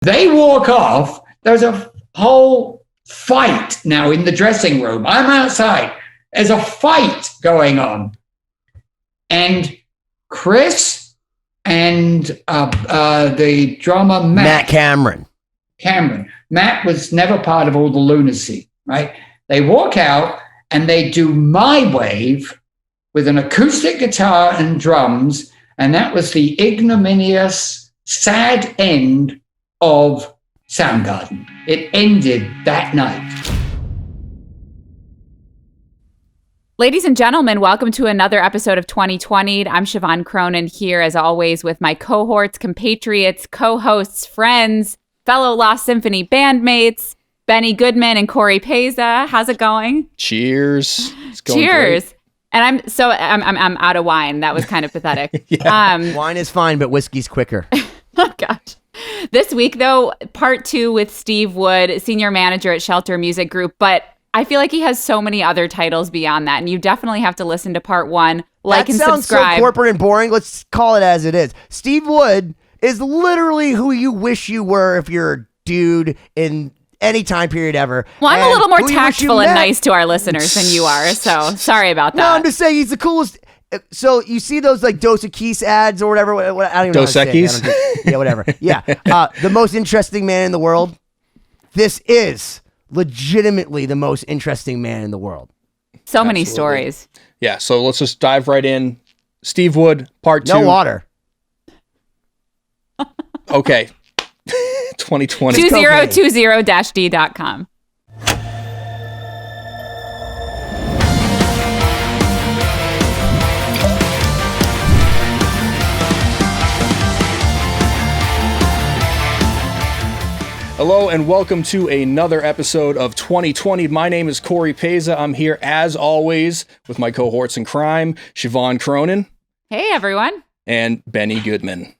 They walk off. There's a whole fight now in the dressing room. I'm outside. There's a fight going on. And Chris and the drummer, Matt Cameron. Matt was never part of all the lunacy, right? They walk out and they do My Wave with an acoustic guitar and drums. And that was the ignominious, sad end of Soundgarden. It ended that night. Ladies and gentlemen, welcome to another episode of 2020. I'm Siobhán Cronin here, as always, with my cohorts, compatriots, co-hosts, friends, fellow Lost Symphony bandmates, Benny Goodman and Cory Peza. How's it going? Cheers. It's going Cheers. Great. And I'm out of wine. That was kind of pathetic. Wine is fine, but whiskey's quicker. Oh, gosh. This week, though, part 2 with Steve Wood, senior manager at Shelter Music Group. But I feel like he has so many other titles beyond that. And you definitely have to listen to part 1. Like and subscribe. That sounds so corporate and boring. Let's call it as it is. Steve Wood is literally who you wish you were if you're a dude in any time period ever. Well, I'm a little more tactful and nice to our listeners than you are. So sorry about that. No, I'm just saying he's the coolest. So you see those like Dos Equis ads or whatever. I don't even know. Dos Equis? Yeah, whatever. Yeah. The most interesting man in the world. This is legitimately the most interesting man in the world. So many stories. Yeah. So let's just dive right in. Steve Wood, part 2. No water. Okay. 2020. 2020-d.com. Hello and welcome to another episode of 2020. My name is Cory Peza. I'm here as always with my cohorts in crime, Siobhán Cronin. Hey everyone. And Benny Goodman.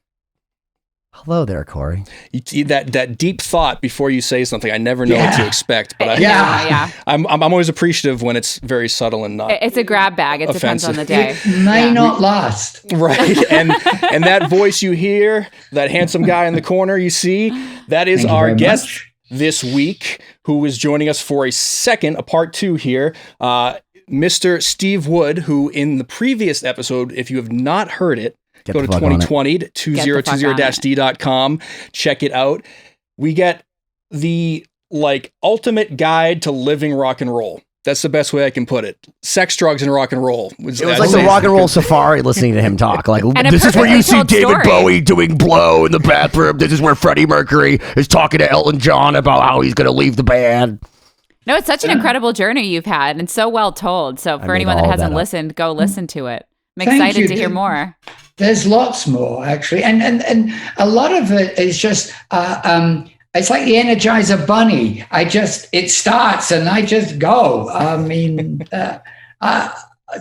Hello there, Cory. That deep thought before you say something. I never know what to expect, but I'm always appreciative when it's very subtle and not. It's a grab bag. It offensive. Depends on the day. It may not last. Right, and that voice you hear, that handsome guy in the corner you see, that is our guest this week, who is joining us for a part 2 here. Mr. Steve Wood, who in the previous episode, if you have not heard it, go to 2020-2020-d.com. Check it out. We get the ultimate guide to living rock and roll. That's the best way I can put it. Sex, drugs, and rock and roll. It was like the rock and roll safari listening to him talk. Like, this is where you see David Bowie doing blow in the bathroom. This is where Freddie Mercury is talking to Elton John about how he's going to leave the band. No, it's such an incredible journey you've had and so well told. So for anyone that hasn't listened, go listen to it. I'm excited to hear more. There's lots more, actually. And a lot of it is just, it's like the Energizer Bunny. It starts and I just go. I mean,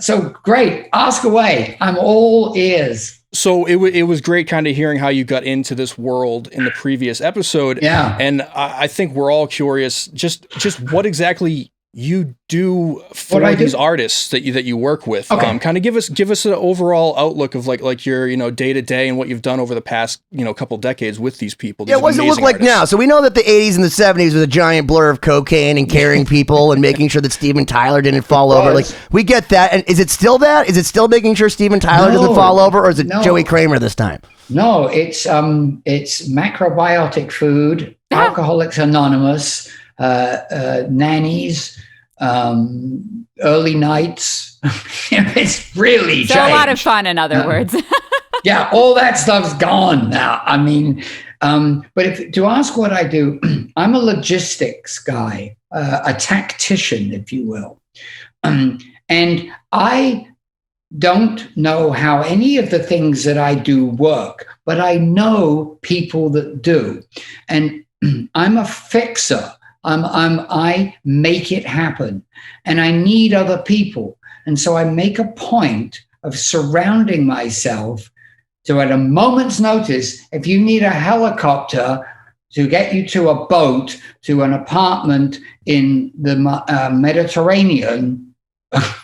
so great. Ask away. I'm all ears. So it was great kind of hearing how you got into this world in the previous episode. Yeah. And I think we're all curious, just what exactly you do for these artists that you work with. Okay. Kind of give us an overall outlook of like your day to day and what you've done over the past couple decades with these people. Yeah, what does it look like now? So we know that the 80s and the 70s was a giant blur of cocaine and carrying people and making sure that Steven Tyler didn't fall over. Like, we get that. And is it still that? Is it still making sure Steven Tyler doesn't fall over, or is it Joey Kramer this time? No, it's macrobiotic food, Alcoholics Anonymous, nannies, early nights. It's really so changed. A lot of fun, in other words. Yeah, all that stuff's gone now. I mean, but to ask what I do, I'm a logistics guy, a tactician, if you will. And I don't know how any of the things that I do work, but I know people that do. And I'm a fixer. I make it happen, and I need other people. And so I make a point of surrounding myself to, at a moment's notice, if you need a helicopter to get you to a boat, to an apartment in the Mediterranean,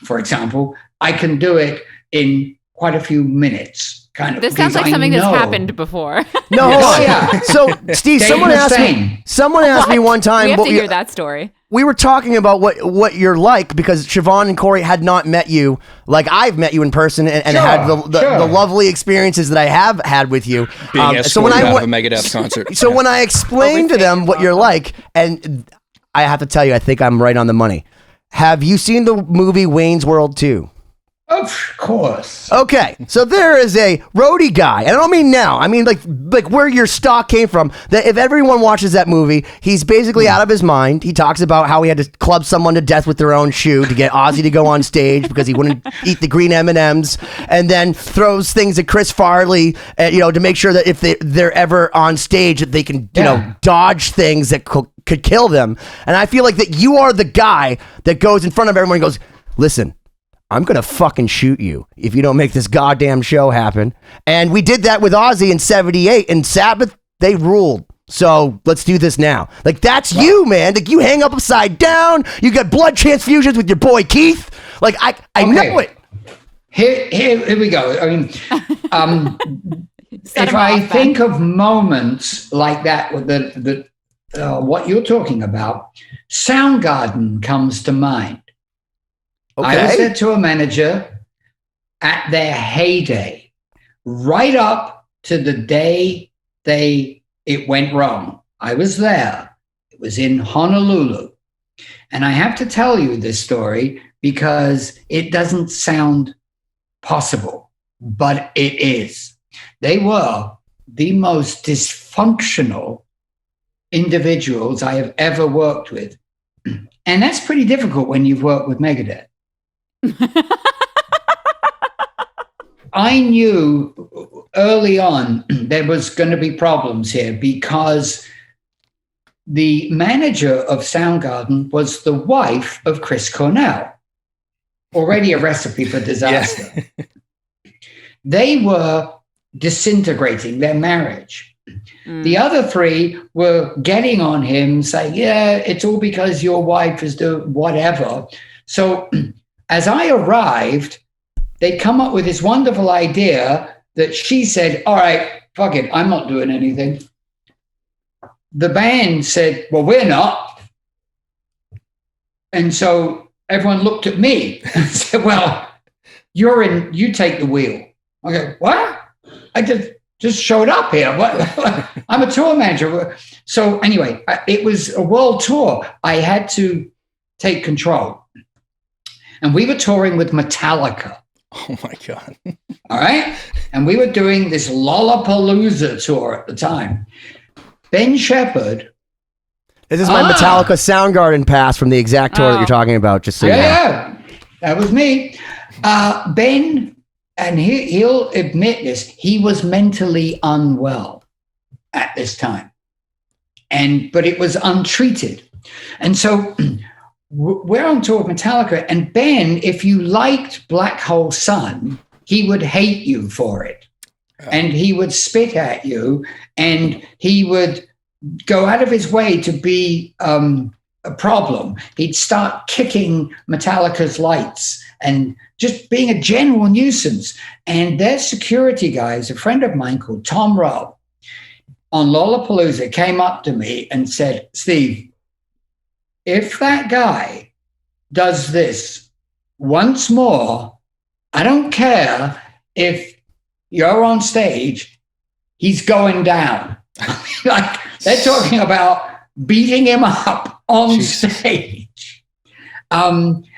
for example, I can do it in quite a few minutes. kind of. This sounds like something that's happened before. No, hold on. Yeah. So, Steve, someone asked me one time. We have to hear that story. We were talking about what you're like because Siobhán and Cory had not met you like I've met you in person and had the lovely experiences that I have had with you. So when I went to a Megadeth concert. So when I explained to them what you're like, and I have to tell you, I think I'm right on the money. Have you seen the movie Wayne's World 2? Of course. Okay, so there is a roadie guy, and I don't mean now. I mean like where your stock came from. That if everyone watches that movie, he's basically out of his mind. He talks about how he had to club someone to death with their own shoe to get Ozzy to go on stage because he wouldn't eat the green M&Ms, and then throws things at Chris Farley, to make sure that if they're ever on stage, that they can dodge things that could kill them. And I feel like that you are the guy that goes in front of everyone and goes, "Listen, I'm going to fucking shoot you if you don't make this goddamn show happen." And we did that with Ozzy in 78, and Sabbath, they ruled. So let's do this now. Like, that's you, man. Like, you hang up upside down. You got blood transfusions with your boy Keith. Like, I know it. Here we go. I mean, if I think of moments like that, with what you're talking about, Soundgarden comes to mind. Okay. I was there to a manager at their heyday, right up to the day it went wrong. I was there. It was in Honolulu. And I have to tell you this story because it doesn't sound possible, but it is. They were the most dysfunctional individuals I have ever worked with. And that's pretty difficult when you've worked with Megadeth. I knew early on there was going to be problems here because the manager of Soundgarden was the wife of Chris Cornell. Already a recipe for disaster. Yeah. They were disintegrating their marriage. The other three were getting on him, saying, "Yeah, it's all because your wife is doing whatever." So as I arrived, they come up with this wonderful idea that she said, "All right, fuck it, I'm not doing anything." The band said, "Well, we're not." And so everyone looked at me and said, "Well, you take the wheel." I go, "What? I just showed up here. What? I'm a tour manager." So anyway, it was a world tour. I had to take control. And we were touring with Metallica. Oh, my God. All right? And we were doing this Lollapalooza tour at the time. Ben Shepherd. This is my Metallica Soundgarden pass from the exact tour that you're talking about, just so you know. Yeah, that was me. Ben, and he'll admit this, he was mentally unwell at this time. But it was untreated. And so we're on tour with Metallica, and Ben, if you liked Black Hole Sun, he would hate you for it. And he would spit at you, and he would go out of his way to be a problem. He'd start kicking Metallica's lights and just being a general nuisance. And their security guys, a friend of mine called Tom Rowe, on Lollapalooza came up to me and said, "Steve, if that guy does this once more, I don't care if you're on stage, he's going down." Like, they're talking about beating him up on stage.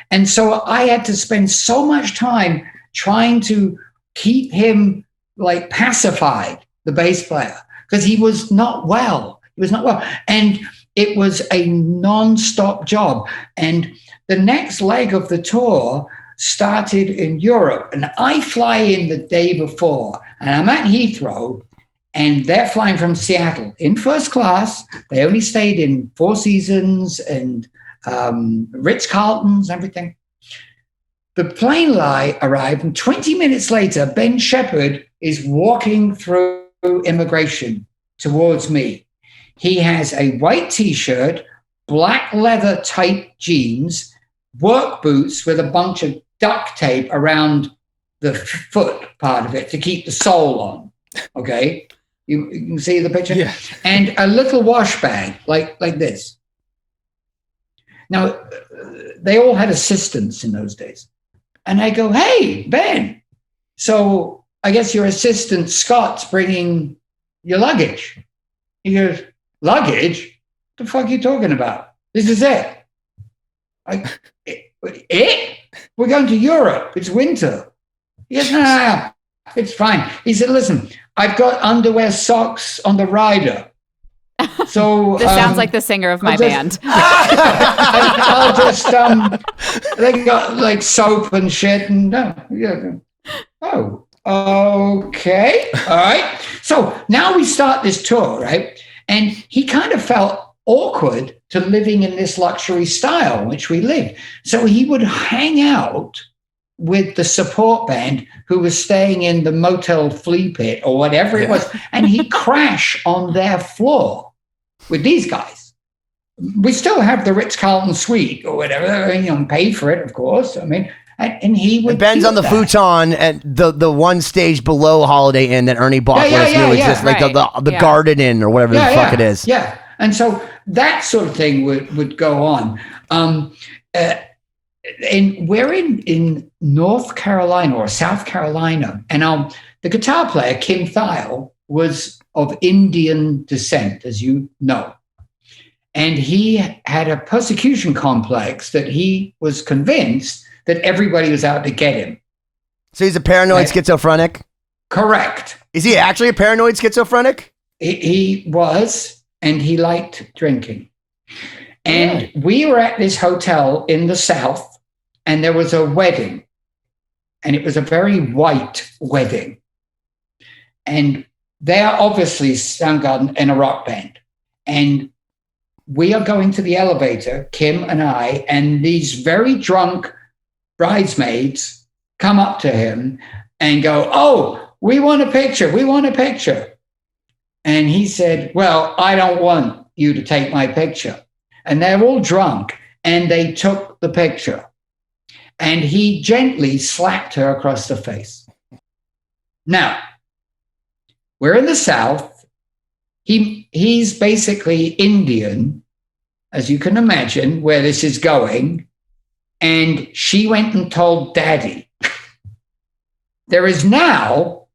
And so I had to spend so much time trying to keep him like pacified, the bass player, because he was not well. He was not well. And it was a non-stop job. And the next leg of the tour started in Europe. And I fly in the day before, and I'm at Heathrow, and they're flying from Seattle in first class. They only stayed in Four Seasons and Ritz-Carltons, everything. The plane arrived, and 20 minutes later, Ben Shepherd is walking through immigration towards me. He has a white T-shirt, black leather tight jeans, work boots with a bunch of duct tape around the foot part of it to keep the sole on. Okay, you can see the picture. Yeah. And a little wash bag like this. Now, they all had assistants in those days. And I go, hey, Ben, so I guess your assistant Scott's bringing your luggage. He goes, luggage? What the fuck are you talking about? This is it. It? We're going to Europe. It's winter. He goes, no, it's fine. He said, listen, I've got underwear socks on the rider. So this sounds like the singer of my band. I'll just they got like soap and shit and oh, okay, all right. So now we start this tour, right? And he kind of felt awkward to living in this luxury style in which we lived. So he would hang out with the support band who was staying in the Motel Flea Pit or whatever it was, and he'd crash on their floor with these guys. We still have the Ritz-Carlton suite or whatever, pay for it, of course. I mean, and he would. Ben's on the futon at the one stage below Holiday Inn that Ernie bought for us knew exists, like the Garden Inn or whatever the fuck it is. Yeah, and so that sort of thing would go on. And we're in North Carolina or South Carolina, and the guitar player, Kim Thayil, was of Indian descent, as you know. And he had a persecution complex that he was convinced that everybody was out to get him. So he's a paranoid schizophrenic? Correct. Is he actually a paranoid schizophrenic? He was, and he liked drinking. And we were at this hotel in the South, and there was a wedding. And it was a very white wedding. And they are obviously Soundgarden and a rock band. And we are going to the elevator, Kim and I, and these very drunk bridesmaids come up to him and go, oh, we want a picture. We want a picture. And he said, well, I don't want you to take my picture. And they're all drunk, and they took the picture. And he gently slapped her across the face. Now, we're in the South. He's basically Indian, as you can imagine, where this is going. And she went and told Daddy. There is now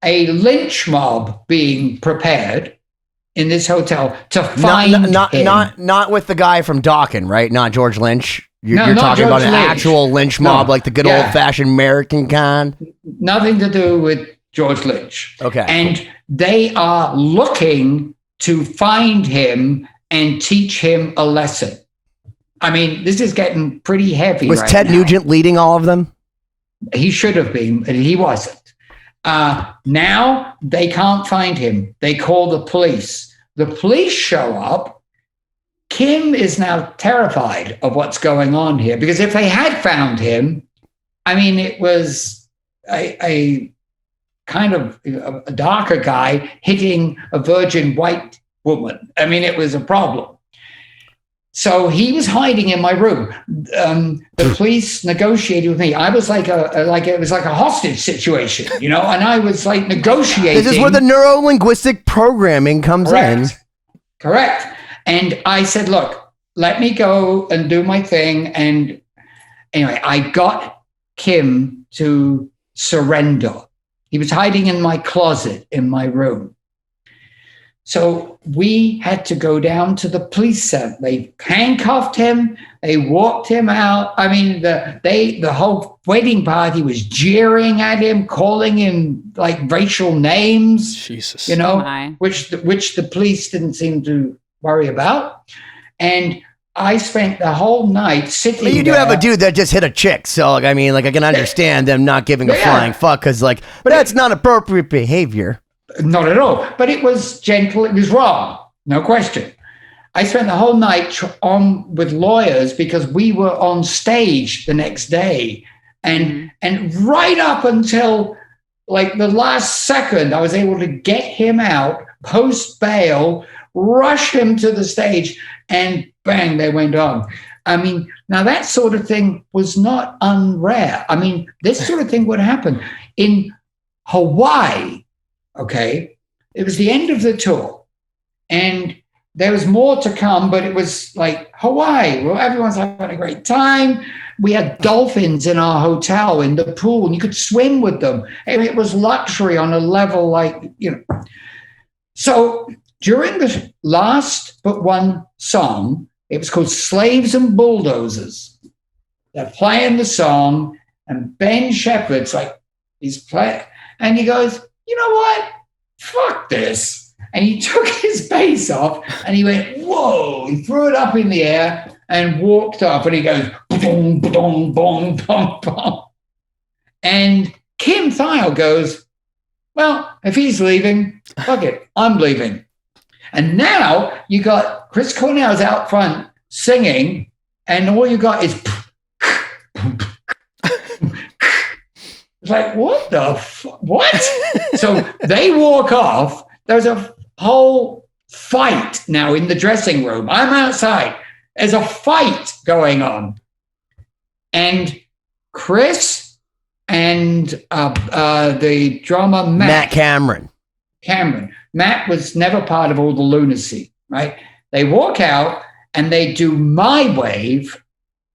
a lynch mob being prepared in this hotel to find him. Not with the guy from Dawkins, right? Not George Lynch. You're talking about an actual lynch mob, like the good old-fashioned American kind? Nothing to do with George Lynch. Okay. And they are looking to find him and teach him a lesson. I mean, this is getting pretty heavy. Was Ted Nugent leading all of them? He should have been, but he wasn't. Now they can't find him. They call the police. The police show up. Kim is now terrified of what's going on here, because if they had found him, I mean, it was a kind of a darker guy hitting a virgin white woman. I mean, it was a problem. So he was hiding in my room. The police negotiated with me. I was like it was like a hostage situation, and I was like negotiating. This is where the neuro-linguistic programming comes in. Correct. And I said, look, let me go and do my thing. And anyway, I got Kim to surrender. He was hiding in my closet in my room. So we had to go down to the police cell. They handcuffed him. They walked him out. I mean, the whole wedding party was jeering at him, calling him like racial names. Jesus, which the police didn't seem to worry about. And I spent the whole night sitting. But you do have a dude that just hit a chick, so I mean, I can understand them not giving a flying fuck, because but that's not appropriate behavior. Not at all. But it was gentle. It was wrong. No question. I spent the whole night on with lawyers because we were on stage the next day. And right up until like the last second, I was able to get him out, post bail, rush him to the stage, and bang, they went on. I mean, now that sort of thing was not unrare. I mean, this sort of thing would happen in Hawaii. Okay, it was the end of the tour, and there was more to come, but it was like Hawaii. Well, everyone's having a great time. We had dolphins in our hotel in the pool, and you could swim with them. I mean, it was luxury on a level like, you know. So during the last but one song, it was called Slaves and Bulldozers. They're playing the song, and Ben Shepherd's like, he's playing, and he goes, you know what? Fuck this. And he took his bass off and he went, whoa, he threw it up in the air and walked off, and he goes, boom, boom, boom, boom, boom. And Kim Thayil goes, well, if he's leaving, fuck it, I'm leaving. And now you got Chris Cornell's out front singing, and all you got is it's like, what the what? So they walk off. There's a whole fight now in the dressing room. I'm outside. There's a fight going on. And Chris and the drummer, Matt Cameron. Matt was never part of all the lunacy, right? They walk out and they do My Wave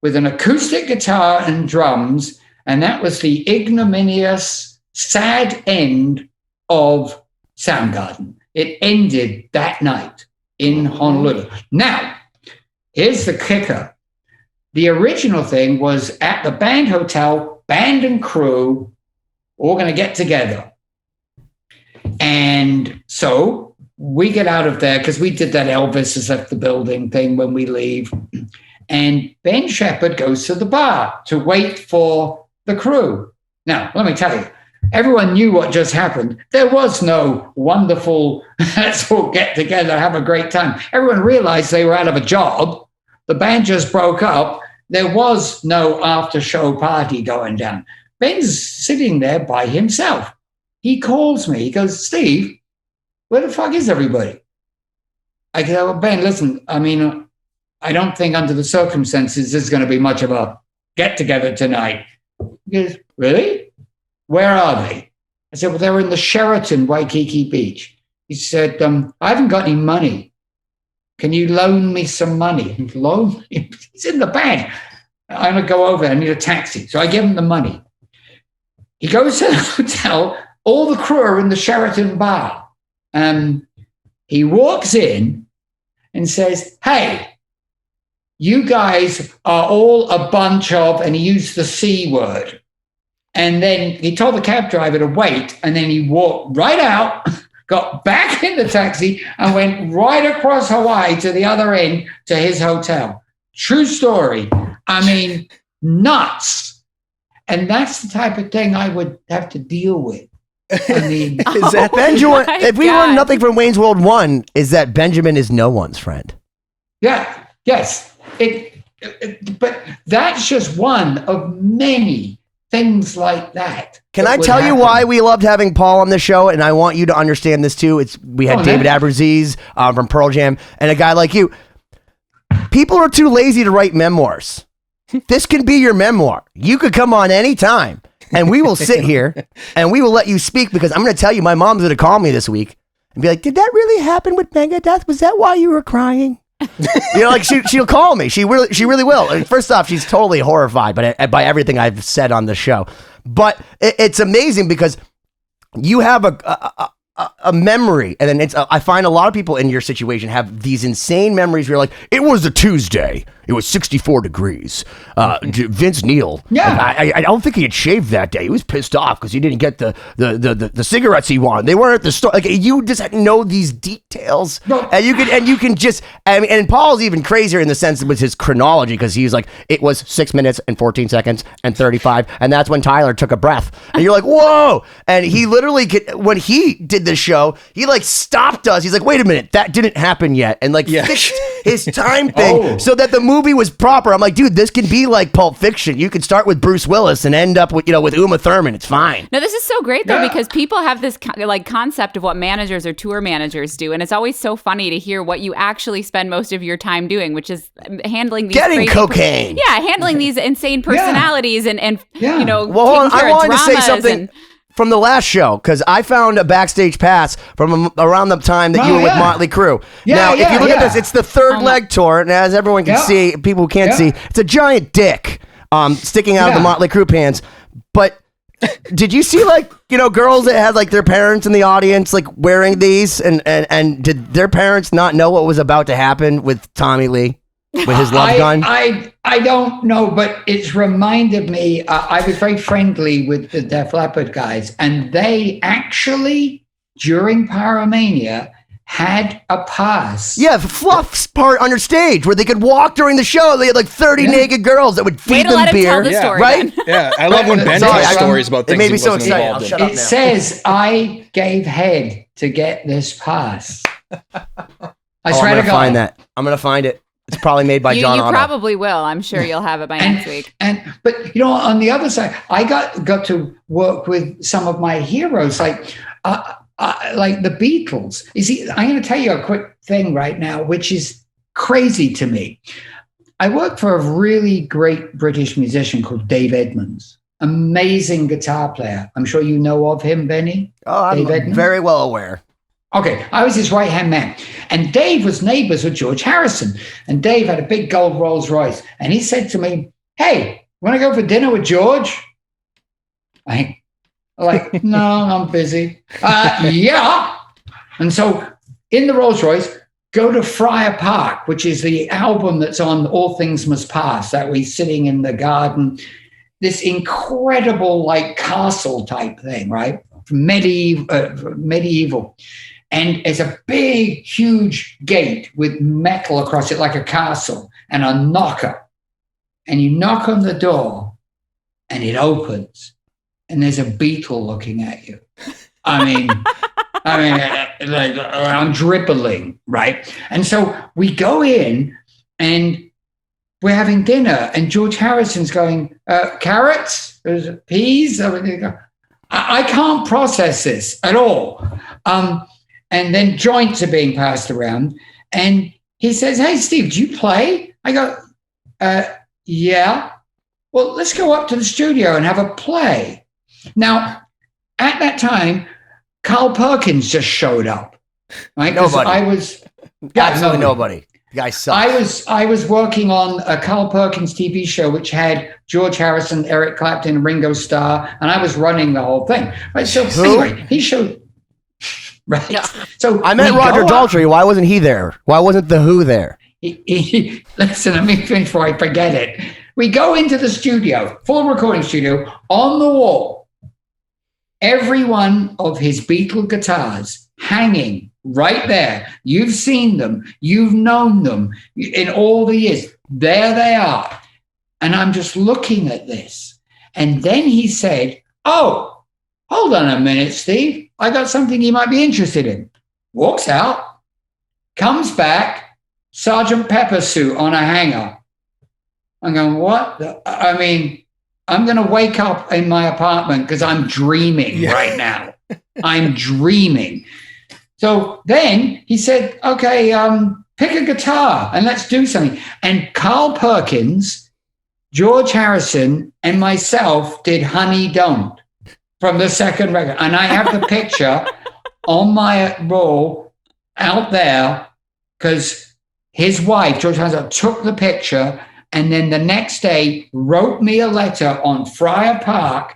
with an acoustic guitar and drums. And that was the ignominious, sad end of Soundgarden. It ended that night in Honolulu. Now, here's the kicker. The original thing was at the band hotel, band and crew, all going to get together. And so we get out of there because we did that Elvis has left the building thing when we leave. And Ben Shepherd goes to the bar to wait for the crew. Now, let me tell you, everyone knew what just happened. There was no wonderful, let's all get together, have a great time. Everyone realized they were out of a job. The band just broke up. There was no after-show party going down. Ben's sitting there by himself. He calls me. He goes, Steve, where the fuck is everybody? I go, well, Ben, listen, I mean, I don't think under the circumstances there's going to be much of a get-together tonight. He goes, really? Where are they? I said, well, they're in the Sheraton, Waikiki Beach. He said, I haven't got any money. Can you loan me some money? Loan? He's in the band. I'm going to go over. I need a taxi. So I give him the money. He goes to the hotel. All the crew are in the Sheraton bar. He walks in and says, hey, you guys are all a bunch of, and he used the C word. And then he told the cab driver to wait, and then he walked right out, got back in the taxi, and went right across Hawaii to the other end to his hotel. True story. I mean, nuts. And that's the type of thing I would have to deal with. I mean, is that Benjamin? If we learn nothing from Wayne's World 1, is that Benjamin is no one's friend. Yeah, yes. But that's just one of many things like that. Can I tell you why we loved having Paul on the show? And I want you to understand this too. We had David Aberzies from Pearl Jam, and a guy like you. People are too lazy to write memoirs. This can be your memoir. You could come on anytime, and we will sit here, and we will let you speak, because I'm going to tell you, my mom's going to call me this week and be like, did that really happen with Megadeth? Was that why you were crying? You know, like she'll call me. She really will. And first off, she's totally horrified by everything I've said on the show. But it's amazing because you have a memory, and then I find a lot of people in your situation have these insane memories where you're like, it was a Tuesday, it was 64 degrees. Vince Neil, I don't think he had shaved that day. He was pissed off because he didn't get the cigarettes he wanted. They weren't at the store. Like, you just know these details, and you can just. I mean, and Paul's even crazier in the sense with his chronology, because he's like, it was 6 minutes and 14 seconds and 35, and that's when Tyler took a breath, and you're like, whoa! And he literally when he did the show, he like stopped us. He's like, wait a minute, that didn't happen yet, and like his time thing so that the movie was proper. I'm like, dude, this can be like Pulp Fiction. You could start with Bruce Willis and end up with, with Uma Thurman. It's fine. No, this is so great though, because people have this concept of what managers or tour managers do, and it's always so funny to hear what you actually spend most of your time doing, which is handling these getting cocaine. Handling these insane personalities and Well, I wanted to say something from the last show, because I found a backstage pass from around the time that you were with Motley Crue. Now, if you look at this, it's the third leg tour, and as everyone can see, people who can't see, it's a giant dick sticking out of the Motley Crue pants. But did you see girls that had their parents in the audience wearing these, and did their parents not know what was about to happen with Tommy Lee? With his love gun? I don't know, but it's reminded me, I was very friendly with the Def Leppard guys, and they actually, during Pyromania, had a pass. Yeah, Fluff's part on stage where they could walk during the show. They had 30 naked girls that would feed them beer. Tell the story, right? Yeah, I love when Ben tells stories about things. It made me so excited. I'll shut up now. It says, I gave head to get this pass. I swear to God. Find that. I'm going to find it. It's probably made by John Otto. You probably will. I'm sure you'll have it by next week. But on the other side, I got to work with some of my heroes, like the Beatles. You see, I'm going to tell you a quick thing right now, which is crazy to me. I worked for a really great British musician called Dave Edmunds, amazing guitar player. I'm sure you know of him, Benny. Oh, I'm very well aware. Okay, I was his right-hand man. And Dave was neighbors with George Harrison. And Dave had a big gold Rolls Royce. And he said to me, hey, want to go for dinner with George? I'm like, no, I'm busy. Yeah. And so in the Rolls Royce, go to Friar Park, which is the album that's on All Things Must Pass, that we're sitting in the garden. This incredible castle type thing, right? Medieval. And it's a big, huge gate with metal across it like a castle and a knocker. And you knock on the door and it opens and there's a beetle looking at you. I'm dribbling, right? And so we go in and we're having dinner and George Harrison's going, carrots, there's peas. I can't process this at all. And then joints are being passed around. And he says, hey, Steve, do you play? I go, yeah. Well, let's go up to the studio and have a play. Now, at that time, Carl Perkins just showed up. Right? Nobody. Absolutely nobody. The guy sucks. I was working on a Carl Perkins TV show, which had George Harrison, Eric Clapton, Ringo Starr, and I was running the whole thing. Right? So anyway, he showed... Right. Yeah. So I met Roger Daltrey. Why wasn't he there? Why wasn't the Who there? Listen, let me finish before I forget it. We go into the studio, full recording studio. On the wall, every one of his Beatle guitars hanging right there. You've seen them. You've known them in all the years. There they are. And I'm just looking at this. And then he said, oh, hold on a minute, Steve. I got something you might be interested in. Walks out, comes back, Sergeant Pepper suit on a hanger. I'm going, what? I'm going to wake up in my apartment because I'm dreaming right now. I'm dreaming. So then he said, okay, pick a guitar and let's do something. And Carl Perkins, George Harrison, and myself did Honey Don't from the second record. And I have the picture on my wall out there because his wife, George Harrison, took the picture and then the next day wrote me a letter on Friar Park,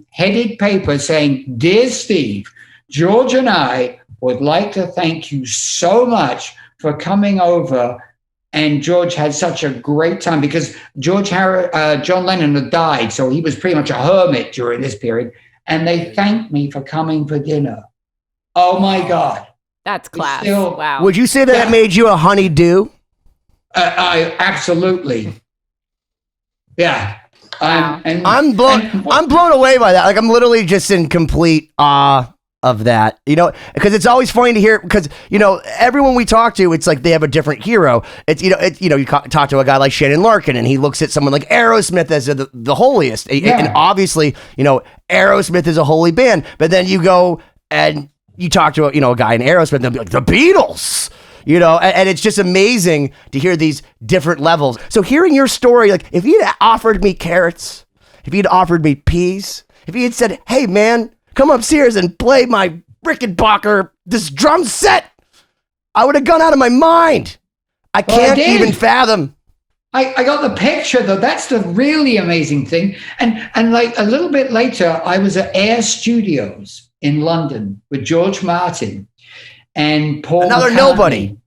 headed paper saying, Dear Steve, George and I would like to thank you so much for coming over. And George had such a great time because John Lennon had died. So he was pretty much a hermit during this period. And they thanked me for coming for dinner. Oh my God. That's class. Wow. Would you say that it made you a honey-do? I absolutely. Yeah. Wow. I'm blown away by that. I'm literally just in complete awe of that, because it's always funny to hear, because, everyone we talk to, it's like they have a different hero. It's, you talk to a guy like Shannon Larkin and he looks at someone like Aerosmith as the holiest. And obviously, Aerosmith is a holy band, but then you go and you talk to a guy in Aerosmith and they'll be like, the Beatles, and it's just amazing to hear these different levels. So hearing your story, like if you'd offered me carrots, if you'd offered me peas, if you had said, hey man, come upstairs and play my Rickenbacker, this drum set, I would have gone out of my mind. I can't even fathom. I got the picture though. That's the really amazing thing. And like a little bit later, I was at Air Studios in London with George Martin and Paul Another McCartney. Nobody.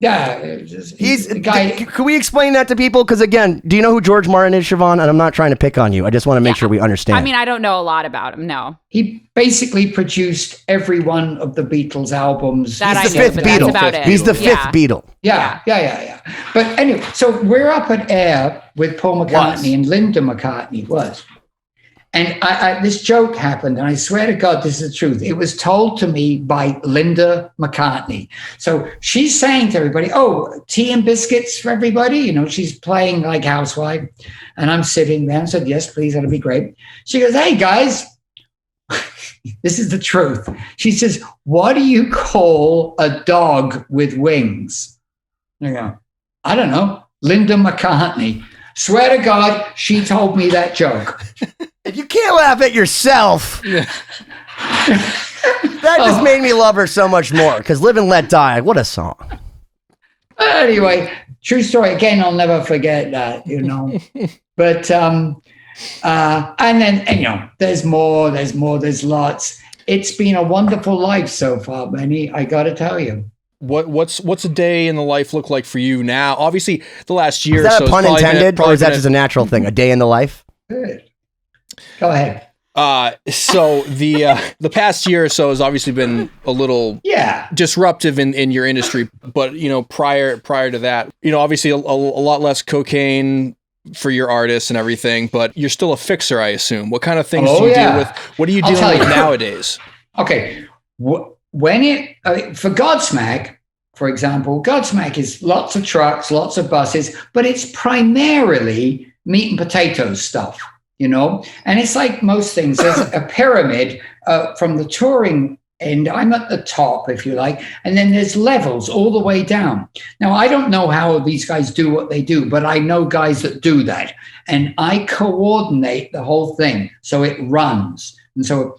Yeah, he's the guy. Can we explain that to people? Because again, do you know who George Martin is, Siobhán? And I'm not trying to pick on you. I just want to make sure we understand. I mean, I don't know a lot about him. No. He basically produced every one of the Beatles albums. He's the fifth Beatle. That's about it. He's the fifth Beatle. Yeah. But anyway, so we're up at Air with Paul McCartney and Linda McCartney was. And this joke happened, and I swear to God, this is the truth. It was told to me by Linda McCartney. So she's saying to everybody, oh, tea and biscuits for everybody. She's playing like housewife. And I'm sitting there and said, yes, please, that'll be great. She goes, hey, guys, this is the truth. She says, what do you call a dog with wings? And I go, I don't know, Linda McCartney. Swear to God, she told me that joke. If you can't laugh at yourself, that just made me love her so much more. Because Live and Let Die, what a song. Anyway, true story. Again, I'll never forget that, But, and then, there's more, there's lots. It's been a wonderful life so far, Benny, I got to tell you. What's a day in the life look like for you now? Obviously, the last year. Is that a pun intended, or is that just a natural thing? A day in the life. Good. Go ahead. So the past year or so has obviously been a little disruptive in your industry, but prior to that, obviously a lot less cocaine for your artists and everything, but you're still a fixer, I assume. What kind of things do you deal with? What are you dealing with nowadays? Okay. When for Godsmack, for example, Godsmack is lots of trucks, lots of buses, but it's primarily meat and potatoes stuff, and it's like most things. There's a pyramid from the touring end. I'm at the top, if you like, and then there's levels all the way down. Now, I don't know how these guys do what they do, but I know guys that do that, and I coordinate the whole thing so it runs. And so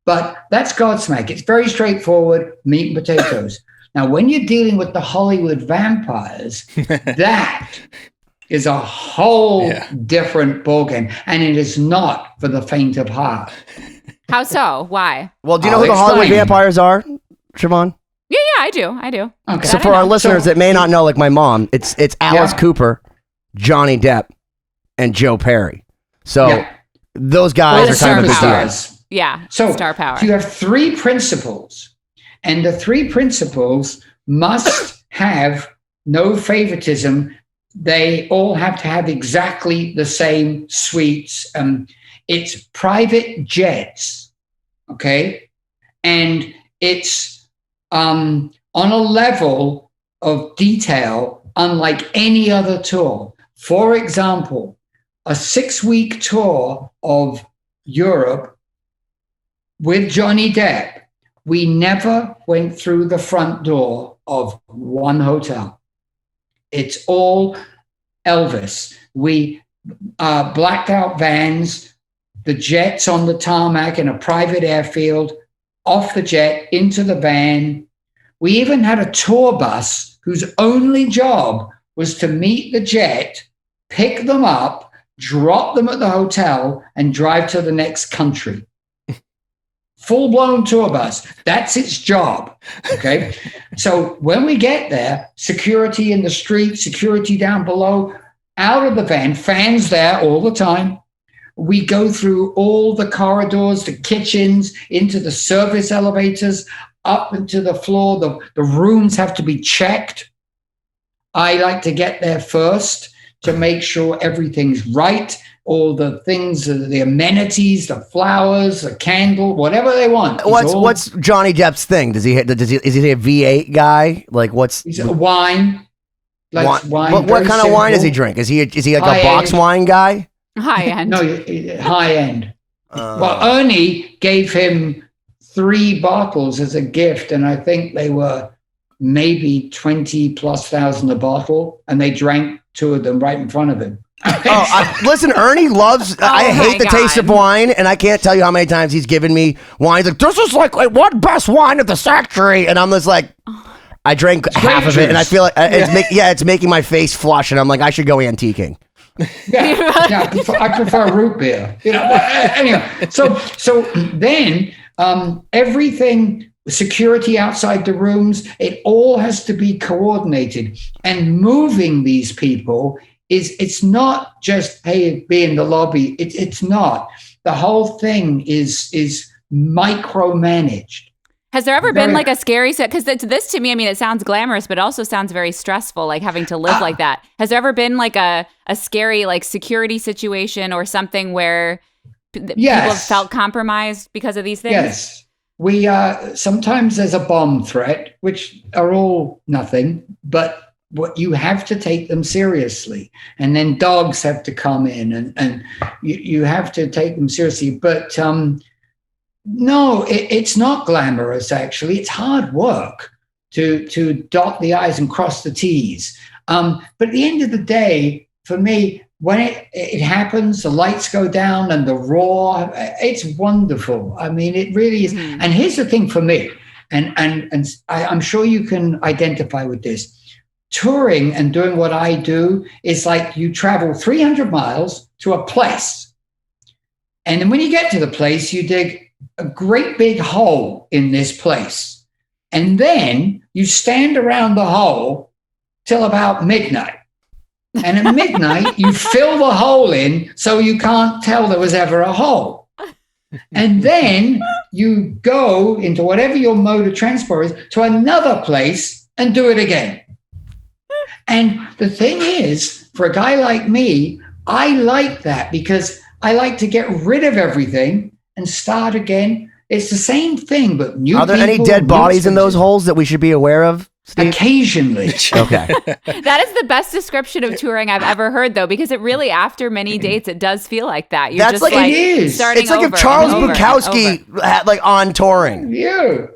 but that's Godsmack. It's very straightforward, meat and potatoes. Now, when you're dealing with the Hollywood vampires, that is a whole different ballgame. And it is not for the faint of heart. How so? Why? Well, do you know who the Hollywood vampires are, Siobhán? Yeah, I do. Okay. So for our listeners that may not know, like my mom, it's Alice Cooper, Johnny Depp, and Joe Perry. So those guys are kind of the big deal. Yeah, so star power. You have three principles, and the three principles must have no favoritism. They all have to have exactly the same suites. It's private jets, okay? And it's on a level of detail unlike any other tour. For example, a 6-week tour of Europe with Johnny Depp, we never went through the front door of one hotel. It's all Elvis. We blacked out vans, the jets on the tarmac in a private airfield, off the jet, into the van. We even had a tour bus whose only job was to meet the jet, pick them up, drop them at the hotel, and drive to the next country. Full-blown tour bus. That's its job, okay? So when we get there, security in the street, security down below, out of the van, fans there all the time. We go through all the corridors, the kitchens, into the service elevators, up into the floor. The rooms have to be checked. I like to get there first to make sure everything's right. all the things, the amenities, the flowers, the candle, whatever they want. What's Johnny Depp's thing? Is he a V8 guy? Like He's a wine. Likes wine. What kind of wine does he drink? Is he like a box wine guy? High end. No, high end. Well, Ernie gave him 3 bottles as a gift, and I think they were maybe 20,000+ a bottle, and they drank 2 of them right in front of him. Listen, Ernie loves. I hate the taste of wine, and I can't tell you how many times he's given me wine. He's like, "This is like one best wine of the century," and I'm just like, I drank half of it, and I feel like it's making my face flush, and I'm like, I should go antiquing. Yeah, I prefer root beer. Anyway, so then everything. Security outside the rooms, it all has to be coordinated. And moving these people it's not just, hey, be in the lobby. It's not. The whole thing is micromanaged. Has there ever been like a scary set? Because this to me, I mean, it sounds glamorous, but it also sounds very stressful, like having to live like that. Has there ever been like a scary like security situation or something where people have felt compromised because of these things? Yes. We sometimes there's a bomb threat, which are all nothing, but what you have to take them seriously. And then dogs have to come in and you have to take them seriously. But no, it's not glamorous, actually. It's hard work to dot the I's and cross the T's. But at the end of the day, for me, when it happens, the lights go down and the roar, it's wonderful. I mean, it really is. Mm-hmm. And here's the thing for me, and I'm sure you can identify with this. Touring and doing what I do is like you travel 300 miles to a place. And then when you get to the place, you dig a great big hole in this place. And then you stand around the hole till about midnight. And at midnight, you fill the hole in so you can't tell there was ever a hole. And then you go into whatever your mode of transport is to another place and do it again. And the thing is, for a guy like me, I like that because I like to get rid of everything and start again. It's the same thing, but new. Are there any dead bodies in those holes that we should be aware of, Steve? Occasionally. Okay. That is the best description of touring I've ever heard, though, because it really, after many dates, it does feel like that. You're That's just like it is. Starting it's like if Charles Bukowski had like on touring. Yeah.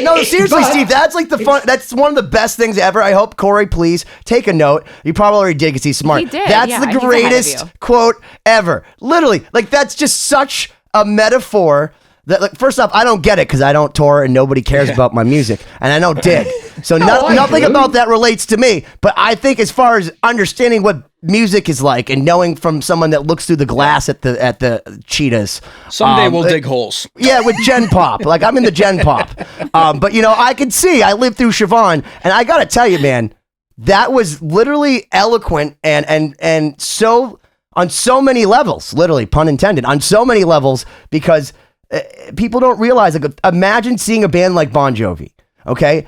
No, seriously, Steve, that's like the fun. That's one of the best things ever. I hope Cory, please take a note. You probably already did because he's smart. He did. That's the greatest quote ever. Literally, like that's just such a metaphor. That, like, first off, I don't get it because I don't tour and nobody cares about my music, and I don't dig. So nothing about that relates to me. But I think as far as understanding what music is like and knowing from someone that looks through the glass at the cheetahs, someday we'll dig holes. Yeah, with Gen Pop. Like I'm in the Gen Pop. But I could see. I lived through Siobhán, and I gotta tell you, man, that was literally eloquent and so on so many levels. Literally, pun intended, on so many levels because. People don't realize, like, imagine seeing a band like Bon Jovi, okay?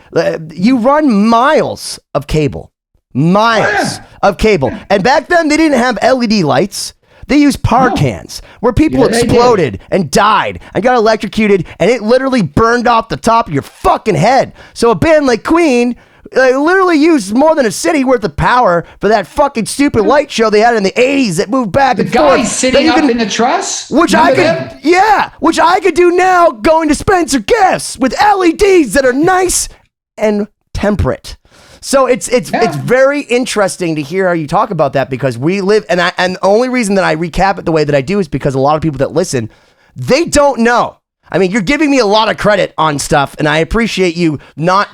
You run miles of cable. Of cable. And back then, they didn't have LED lights. They used par cans where people exploded and died and got electrocuted, and it literally burned off the top of your fucking head. So a band like Queen... They literally used more than a city worth of power for that fucking stupid light show they had in the 80s that moved back and forth. The guy sitting up in the truss? Which I could do now going to Spencer Gifts with LEDs that are nice and temperate. So it's very interesting to hear how you talk about that because we live, and the only reason that I recap it the way that I do is because a lot of people that listen, they don't know. I mean, you're giving me a lot of credit on stuff, and I appreciate you not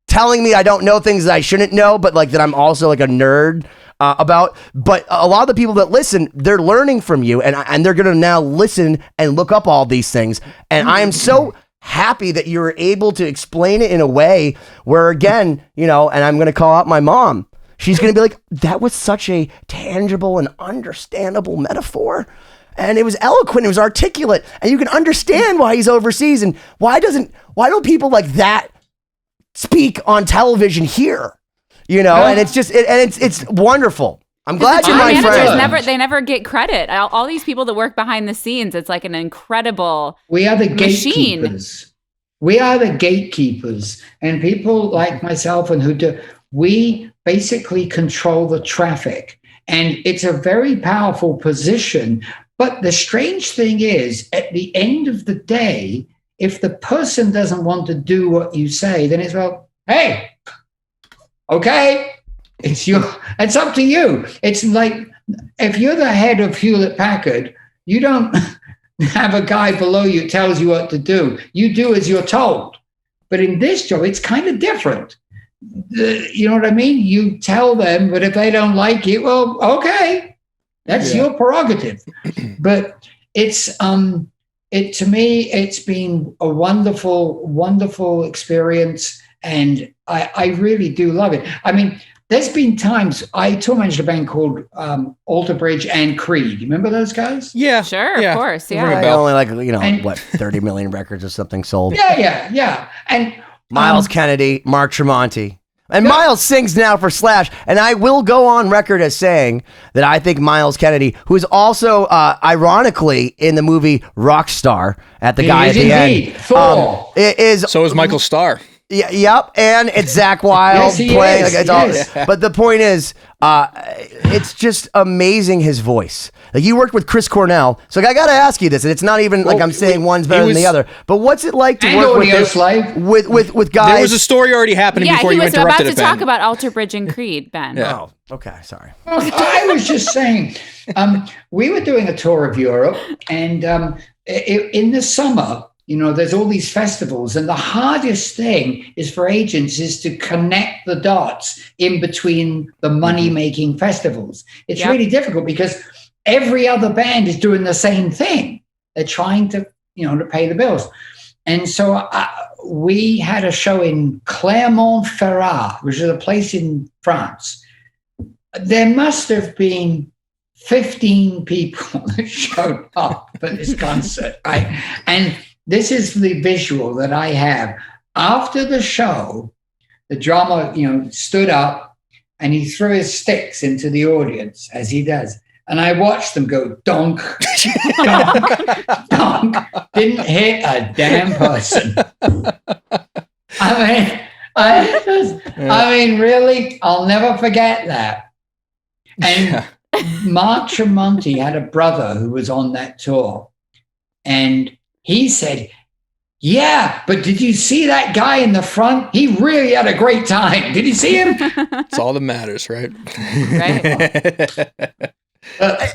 telling me I don't know things that I shouldn't know, but like that I'm also like a nerd about. But a lot of the people that listen, they're learning from you, and they're gonna now listen and look up all these things. And I am so happy that you're able to explain it in a way where, again, and I'm gonna call out my mom. She's gonna be like, that was such a tangible and understandable metaphor. And it was eloquent, it was articulate, and you can understand why he's overseas and why don't people like that speak on television here, and it's just it's wonderful. I'm glad you're Tour my managers friend. they never get credit. All these people that work behind the scenes, it's like an incredible We are the machine. gatekeepers. We are the gatekeepers. And people like myself and who do, we basically control the traffic. And it's a very powerful position. But the strange thing is, at the end of the day, if the person doesn't want to do what you say, then it's, well, hey, okay, it's up to you. It's like, if you're the head of Hewlett Packard, you don't have a guy below you tells you what to do. You do as you're told. But in this job, it's kind of different. You know what I mean? You tell them, but if they don't like it, well, okay, that's your prerogative. But it's to me, it's been a wonderful, wonderful experience, and I really do love it. I mean, there's been times I tour managed a band called Alter Bridge and Creed. You remember those guys? Yeah, Sure, of course, yeah. I only 30 million records or something sold. Yeah. And Miles Kennedy, Mark Tremonti. And Miles sings now for Slash. And I will go on record as saying that I think Miles Kennedy, who is also ironically in the movie Rockstar at the guy at the end. So is Michael Starr. Yeah, yep, and it's Zach Wilde playing. But the point is, it's just amazing his voice. Like, you worked with Chris Cornell, so I got to ask you this, and it's not even like I'm saying one's better than the other. But what's it like to work with guys? There was a story already happening before you interrupted it, Ben. He was about to talk about Alter Bridge and Creed, Ben. Yeah. Oh, okay, sorry. I was just saying, we were doing a tour of Europe, and in the summer, you know, there's all these festivals, and the hardest thing is for agents is to connect the dots in between the money-making festivals. It's really difficult because every other band is doing the same thing. They're trying to, to pay the bills. And so we had a show in Clermont-Ferrand, which is a place in France. There must have been 15 people that showed up for this concert, right? And this is the visual that I have. After the show, the drummer, stood up and he threw his sticks into the audience, as he does. And I watched them go donk, donk, donk. Didn't hit a damn person. I mean, really, I'll never forget that. And Mark Tremonti had a brother who was on that tour, and he said, yeah, but did you see that guy in the front? He really had a great time. Did you see him? It's all that matters, right?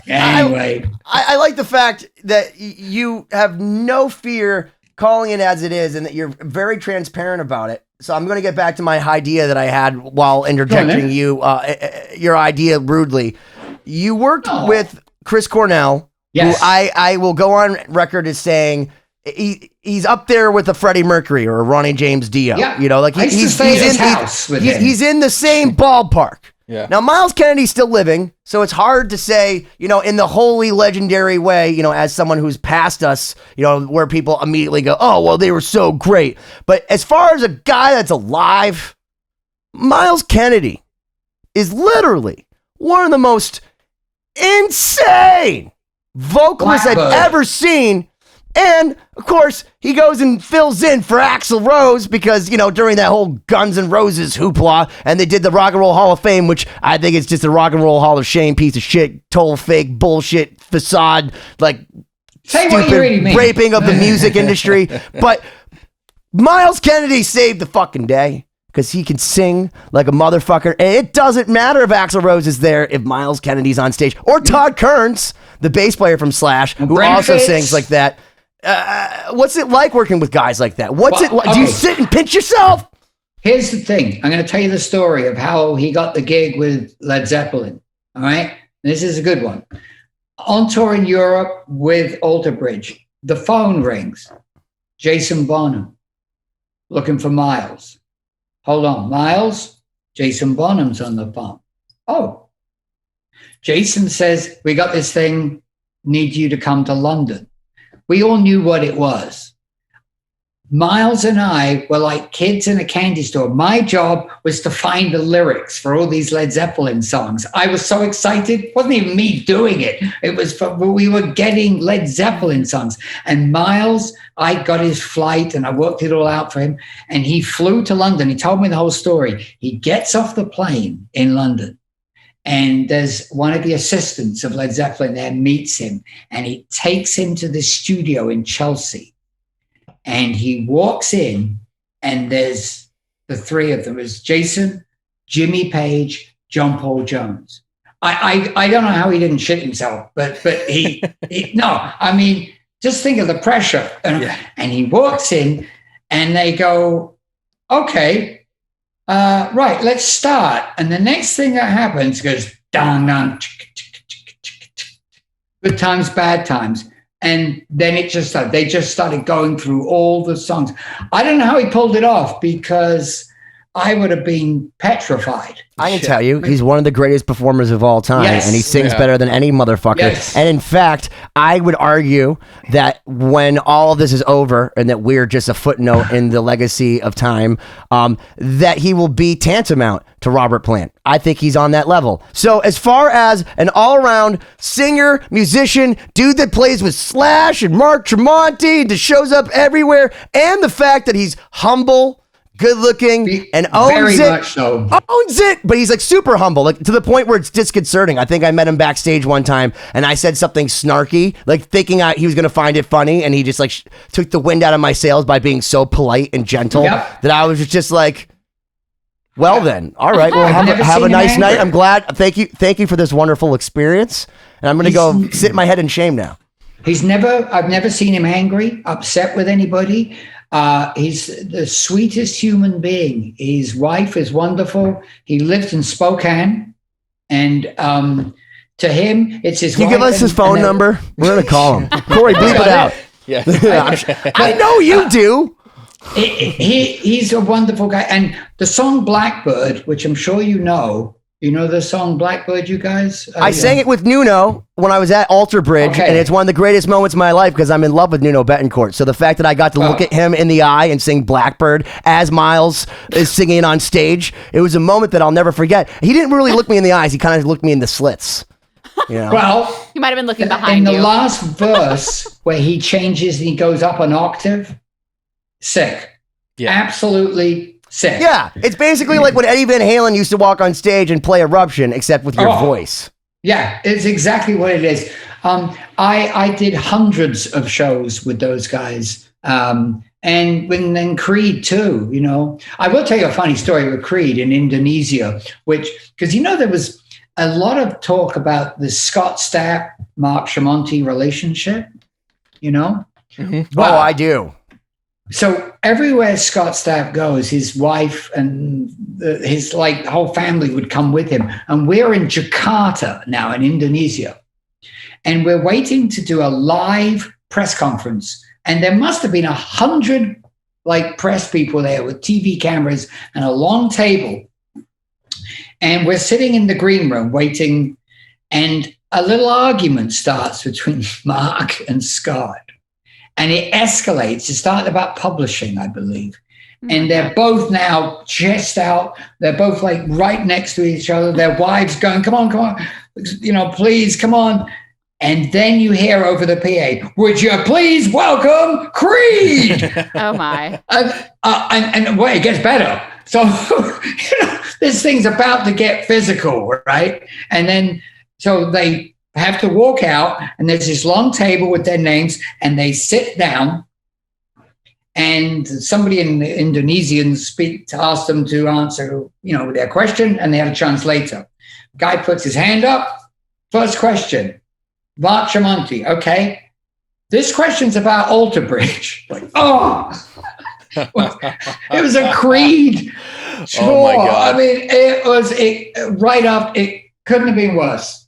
Anyway. I like the fact that you have no fear calling it as it is and that you're very transparent about it. So I'm going to get back to my idea that I had while interjecting your idea rudely. You worked with Chris Cornell, who I will go on record as saying he's up there with a Freddie Mercury or a Ronnie James Dio. Yeah. He's in the same ballpark. Yeah. Now, Miles Kennedy's still living, so it's hard to say, in the wholly legendary way, as someone who's passed us, where people immediately go, oh, well, they were so great. But as far as a guy that's alive, Miles Kennedy is literally one of the most insane vocalists I've ever seen. And, of course, he goes and fills in for Axl Rose because, during that whole Guns N' Roses hoopla, and they did the Rock and Roll Hall of Fame, which I think is just a Rock and Roll Hall of Shame piece of shit, total fake bullshit facade, like stupid raping of the music industry. But Miles Kennedy saved the fucking day because he can sing like a motherfucker. And it doesn't matter if Axl Rose is there, if Miles Kennedy's on stage, or Todd Kearns, the bass player from Slash, who also sings like that. What's it like working with guys like that? What's it like? Do you sit and pinch yourself? Here's the thing. I'm going to tell you the story of how he got the gig with Led Zeppelin. All right. This is a good one. On tour in Europe with Alter Bridge, the phone rings. Jason Bonham looking for Miles. Hold on. Miles? Jason Bonham's on the phone. Oh. Jason says, we got this thing. Need you to come to London. We all knew what it was. Miles and I were like kids in a candy store. My job was to find the lyrics for all these Led Zeppelin songs. I was so excited. It wasn't even me doing it. It was we were getting Led Zeppelin songs. And Miles, I got his flight and I worked it all out for him. And he flew to London. He told me the whole story. He gets off the plane in London. And there's one of the assistants of Led Zeppelin there meets him. And he takes him to the studio in Chelsea. And he walks in, and there's the three of them. There's Jason, Jimmy Page, John Paul Jones. I don't know how he didn't shit himself, but he no. I mean, just think of the pressure. And he walks in, and they go, "Okay, right, let's start." And the next thing that happens goes, "Dang, dang, good times, bad times." And then they just started going through all the songs. I don't know how he pulled it off because I would have been petrified. I can tell you, he's one of the greatest performers of all time, and he sings better than any motherfucker. Yes. And in fact, I would argue that when all of this is over and that we're just a footnote in the legacy of time, that he will be tantamount to Robert Plant. I think he's on that level. So as far as an all-around singer, musician, dude that plays with Slash and Mark Tremonti and just shows up everywhere, and the fact that he's humble, good looking, and owns it. Much so. Owns it, but he's like super humble, like to the point where it's disconcerting. I think I met him backstage one time, and I said something snarky, like thinking he was gonna find it funny, and he just like took the wind out of my sails by being so polite and gentle that I was just like, well then, all right, well have a nice night. I'm glad. Thank you for this wonderful experience, and I'm gonna go sit my head in shame now. I've never seen him angry, upset with anybody. He's the sweetest human being. His wife is wonderful. He lives in Spokane, and to him, it's his. Can you give us his phone number? We're gonna call him. Corey, bleep it out. Yeah, I know you do. He's a wonderful guy, and the song Blackbird, which I'm sure you know. You know the song Blackbird, you guys? I sang it with Nuno when I was at Alter Bridge, and it's one of the greatest moments of my life because I'm in love with Nuno Betancourt. So the fact that I got to look at him in the eye and sing Blackbird as Miles is singing on stage, it was a moment that I'll never forget. He didn't really look me in the eyes. He kind of looked me in the slits. You know? Well, he might have been looking behind you. In the last verse where he changes and he goes up an octave, sick. Yeah. Absolutely sick. Yeah, it's basically like when Eddie Van Halen used to walk on stage and play Eruption, except with your voice. Yeah, it's exactly what it is. I did hundreds of shows with those guys, and then Creed too. You know, I will tell you a funny story with Creed in Indonesia, because there was a lot of talk about the Scott Stapp Mark Tremonti relationship. You know, well, I do. So everywhere Scott Stapp goes, his wife and his whole family would come with him. And we're in Jakarta now in Indonesia. And we're waiting to do a live press conference. And there must have been 100 press people there with TV cameras and a long table. And we're sitting in the green room waiting. And a little argument starts between Mark and Scott. And it escalates. It started about publishing, I believe. And they're both now chest out. They're both right next to each other. Their wives going, come on. Please, come on. And then you hear over the PA, would you please welcome Creed? Oh, my. And it gets better. So, this thing's about to get physical, right? And then, so they have to walk out, and there's this long table with their names, and they sit down, and somebody in the Indonesian asked them to answer, their question, and they had a translator. Guy puts his hand up. First question, Mark Tremonti. Okay, this question's about Alter Bridge. It was a Creed tour. Oh my God. I mean, it was right up. It couldn't have been worse.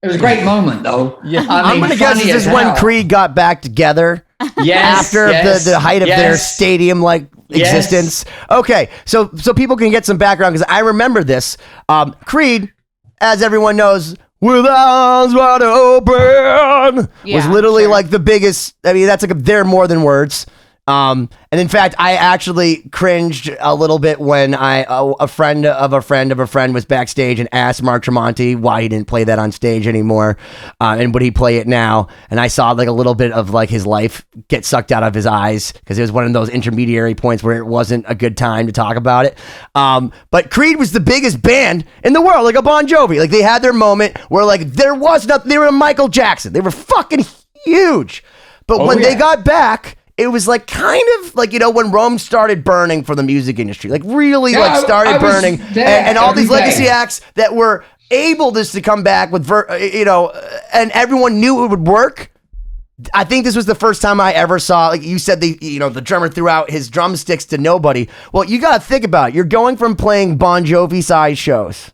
It was a great moment, though. Yeah. I'm going to guess this is when Creed got back together after the height of their stadium-like existence. Okay, so people can get some background, because I remember this. Creed, as everyone knows, with arms wide open, was literally the biggest. I mean, that's they're more than words. And in fact, I actually cringed a little bit when a friend of a friend of a friend was backstage and asked Mark Tremonti why he didn't play that on stage anymore, and would he play it now? And I saw like a little bit of like his life get sucked out of his eyes because it was one of those intermediary points where it wasn't a good time to talk about it. But Creed was the biggest band in the world, like a Bon Jovi. Like they had their moment where like there was nothing. They were Michael Jackson. They were fucking huge. But when they got back, it was like kind of like, when Rome started burning for the music industry, like really started burning, and all these legacy acts that were able to come back with, and everyone knew it would work. I think this was the first time I ever saw, like you said, the drummer threw out his drumsticks to nobody. Well, you got to think about it. You're going from playing Bon Jovi size shows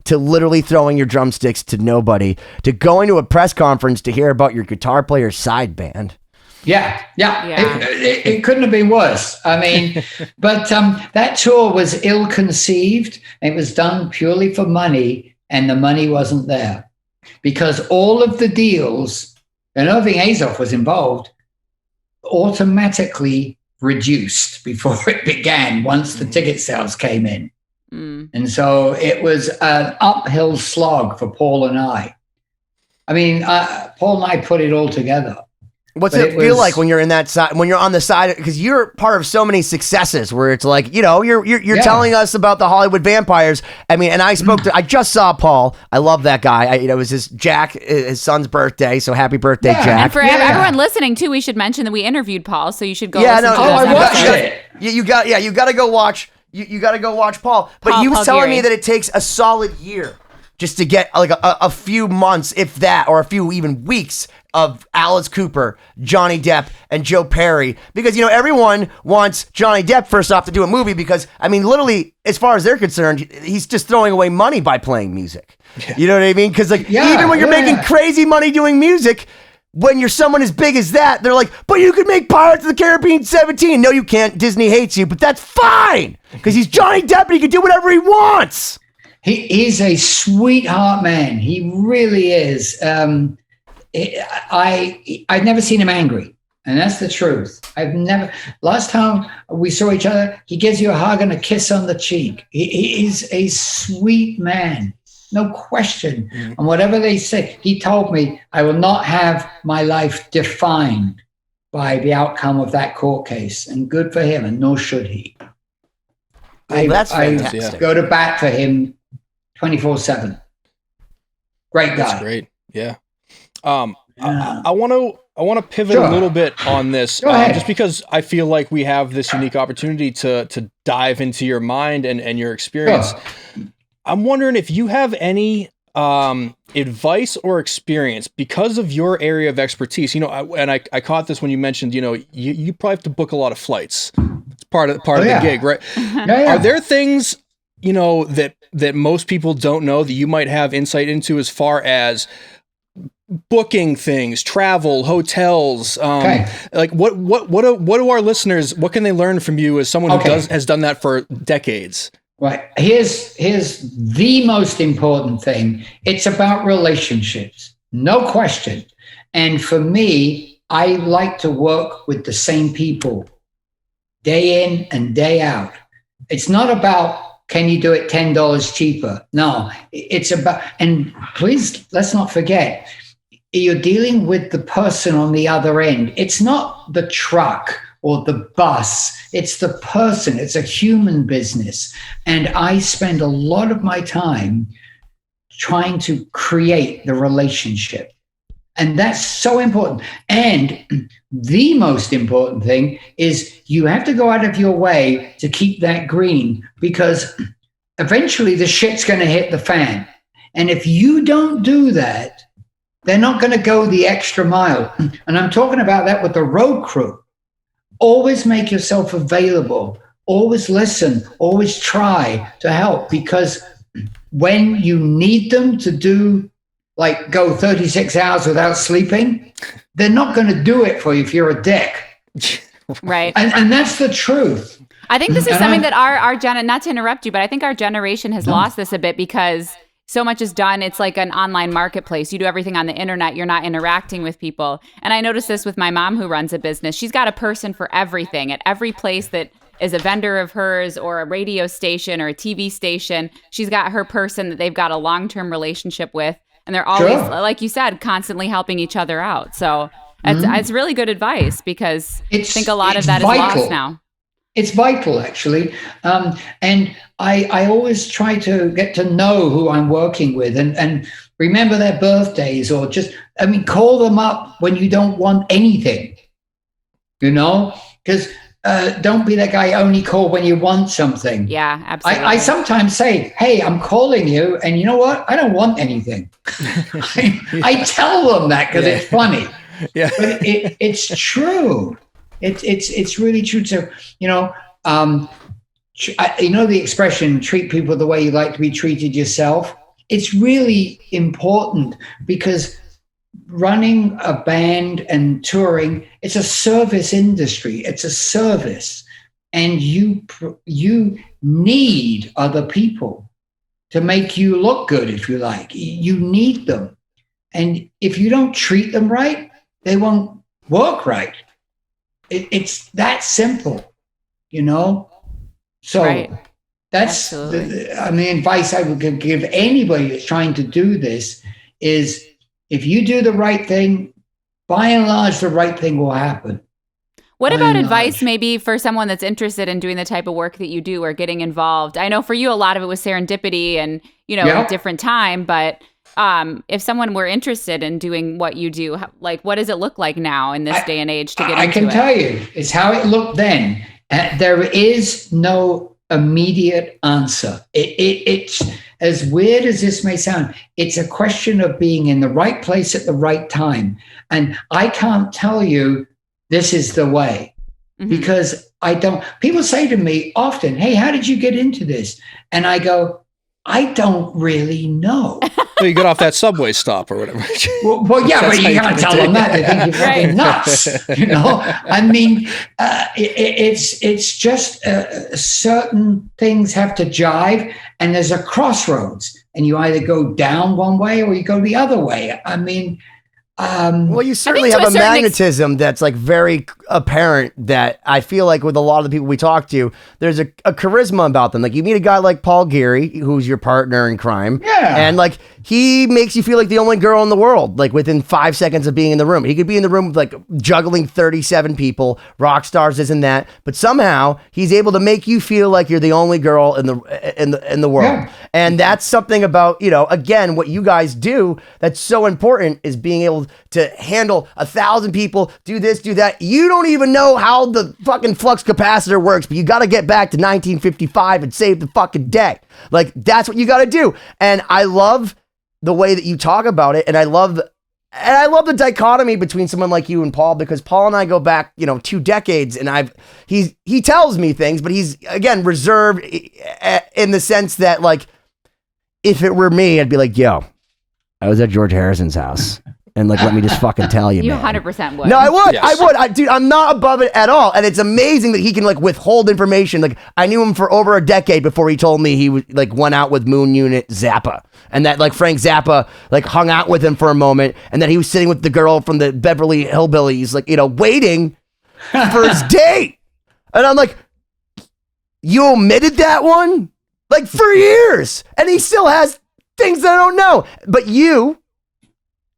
to literally throwing your drumsticks to nobody, to going to a press conference to hear about your guitar player's side band. Yeah. It couldn't have been worse. I mean, but that tour was ill-conceived. It was done purely for money, and the money wasn't there because all of the deals, and Irving Azoff was involved, automatically reduced before it began once the ticket sales came in. And so it was an uphill slog for Paul and I. I mean, Paul and I put it all together. What's it feel like when you're in that side, when you're on the side, because you're part of so many successes where it's like, you're telling us about the Hollywood vampires. I mean, and I just saw Paul. I love that guy. It was his son's birthday. So happy birthday, Jack. And for everyone listening too, we should mention that we interviewed Paul. So you should go. I watched it. You got to go watch. You got to go watch Paul. But he was telling me that it takes a solid year just to get like a few months, if that, or a few even weeks of Alice Cooper, Johnny Depp, and Joe Perry. Because, everyone wants Johnny Depp first off to do a movie because, I mean, literally, as far as they're concerned, he's just throwing away money by playing music. Yeah. You know what I mean? Because even when you're making crazy money doing music, when you're someone as big as that, they're like, but you could make Pirates of the Caribbean 17. No, you can't. Disney hates you, but that's fine because he's Johnny Depp and he can do whatever he wants. He's a sweetheart man. He really is. I've never seen him angry, and that's the truth. Last time we saw each other, he gives you a hug and a kiss on the cheek. He is a sweet man, no question. Mm-hmm. And whatever they say, he told me, I will not have my life defined by the outcome of that court case, and good for him, and nor should he. Well, that's fantastic. I go to bat for him 24/7. Great guy. That's great. Yeah. I want to pivot a little bit on this, just because I feel like we have this unique opportunity to dive into your mind and your experience. Sure. I'm wondering if you have any advice or experience because of your area of expertise. I caught this when you mentioned, you probably have to book a lot of flights. It's part of the gig, right? Yeah. Are there things, that most people don't know that you might have insight into as far as booking things, travel, hotels? Like what do our listeners, what can they learn from you as someone who has done that for decades? Right. Here's the most important thing. It's about relationships, no question. And for me, I like to work with the same people day in and day out. It's not about, can you do it $10 cheaper? No, it's about, and please, let's not forget, you're dealing with the person on the other end. It's not the truck or the bus. It's the person. It's a human business. And I spend a lot of my time trying to create the relationship. And that's so important. And the most important thing is you have to go out of your way to keep that green, because eventually the shit's going to hit the fan. And if you don't do that, they're not going to go the extra mile. And I'm talking about that with the road crew. Always make yourself available. Always listen. Always try to help, because when you need them to do, like, go 36 hours without sleeping, they're not going to do it for you if you're a dick. Right. And that's the truth. I think this is something that our not to interrupt you, but I think our generation has lost this a bit, because so much is done. It's like an online marketplace. You do everything on the internet. You're not interacting with people. And I noticed this with my mom who runs a business. She's got a person for everything at every place that is a vendor of hers or a radio station or a TV station. She's got her person that they've got a long-term relationship with. And they're always, like you said, constantly helping each other out. So it's really good advice because I think a lot of that is lost now. It's vital, actually. And I always try to get to know who I'm working with and remember their birthdays or call them up when you don't want anything, because don't be that guy only call when you want something. Yeah, absolutely. I sometimes say, hey, I'm calling you. And you know what? I don't want anything. I tell them that because it's funny. Yeah. But it's true. It's really true. So, the expression, treat people the way you like to be treated yourself. It's really important because running a band and touring, it's a service industry. It's a service. And you need other people to make you look good, if you like. You need them. And if you don't treat them right, they won't work right. It's that simple, So right. that's the advice I would give anybody that's trying to do this is if you do the right thing, by and large, the right thing will happen. What about advice maybe for someone that's interested in doing the type of work that you do or getting involved? I know for you, a lot of it was serendipity and, a different time, but if someone were interested in doing what you do, what does it look like now in this day and age to get into it? I can tell you, it's how it looked then. There is no immediate answer. It's as weird as this may sound, it's a question of being in the right place at the right time. And I can't tell you this is the way because I don't. People say to me often, hey, how did you get into this? And I go, I don't really know. So you get off that subway stop or whatever. Well, yeah, but you can't tell them that. They think you're fucking nuts. It's just certain things have to jive, and there's a crossroads, and you either go down one way or you go the other way. Well, you certainly have a magnetism that's very apparent that I feel like with a lot of the people we talk to, there's a charisma about them. Like you meet a guy like Paul Geary, who's your partner in crime. Yeah. And he makes you feel like the only girl in the world, within 5 seconds of being in the room. He could be in the room with juggling 37 people, rock stars, isn't that? But somehow he's able to make you feel like you're the only girl in the world. Yeah. And that's something about, again, what you guys do that's so important is being able to handle 1,000 people, do this, do that. You don't even know how the fucking flux capacitor works, but you got to get back to 1955 and save the fucking day. That's what you got to do. And I love the way that you talk about it. And I love the dichotomy between someone like you and Paul, because Paul and I go back, 2 decades, and he tells me things, but he's again reserved in the sense that if it were me, I'd be like, yo, I was at George Harrison's house. And let me just fucking tell you, you man. 100% would. No, I would. Yes. I would. Dude, I'm not above it at all. And it's amazing that he can withhold information. I knew him for over a decade before he told me he went out with Moon Unit Zappa. And that Frank Zappa hung out with him for a moment. And that he was sitting with the girl from the Beverly Hillbillies, waiting for his date. And I'm like, you omitted that one? For years. And he still has things that I don't know. But you're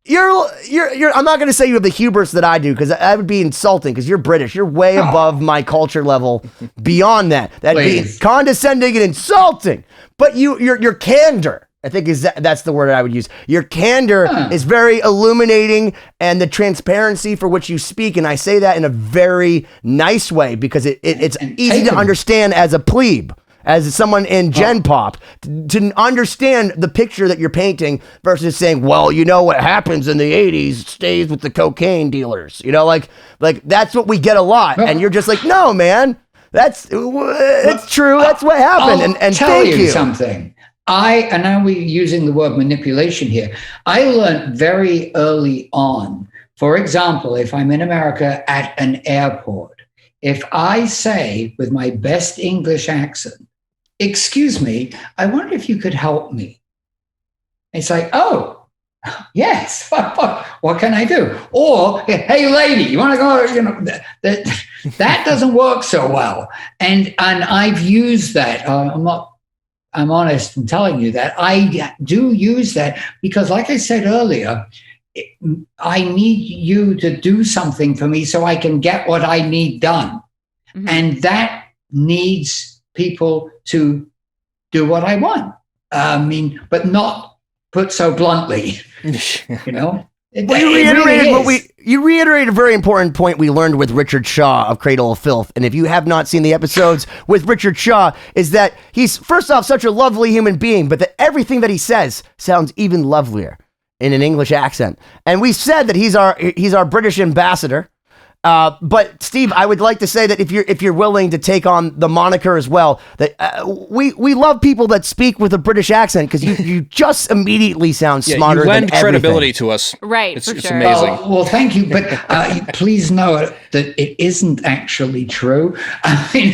I'm not going to say you have the hubris that I do, because that would be insulting, because you're British. You're way above my culture level beyond that. That'd be condescending and insulting. But your candor, I think that's the word I would use. Your candor is very illuminating, and the transparency for which you speak, and I say that in a very nice way, because it's easy to understand as a plebe. As someone in Gen Pop, to understand the picture that you're painting versus saying, well, what happens in the 80s stays with the cocaine dealers. That's what we get a lot. And you're just no, man, it's true. That's what happened. And tell thank you something. And now we're using the word manipulation here. I learned very early on, for example, if I'm in America at an airport, if I say with my best English accent, excuse me, I wonder if you could help me. It's like, oh, yes, what can I do? Or, hey, lady, you want to go? You know, that doesn't work so well. And I've used that. I'm honest in telling you that I do use that because, like I said earlier, I need you to do something for me so I can get what I need done. Mm-hmm. And that needs people to do what I want. But not put so bluntly, you know. You reiterated a very important point we learned with Richard Shaw of Cradle of Filth. And if you have not seen the episodes with Richard Shaw, is that he's first off such a lovely human being, but that everything that he says sounds even lovelier in an English accent. And we said that he's our British ambassador. But Steve, I would like to say that if you're willing to take on the moniker as well, that we love people that speak with a British accent because you just immediately sound smarter. You lend than credibility to us, right? It's sure. amazing. Well, thank you, but please know that it isn't actually true. I mean,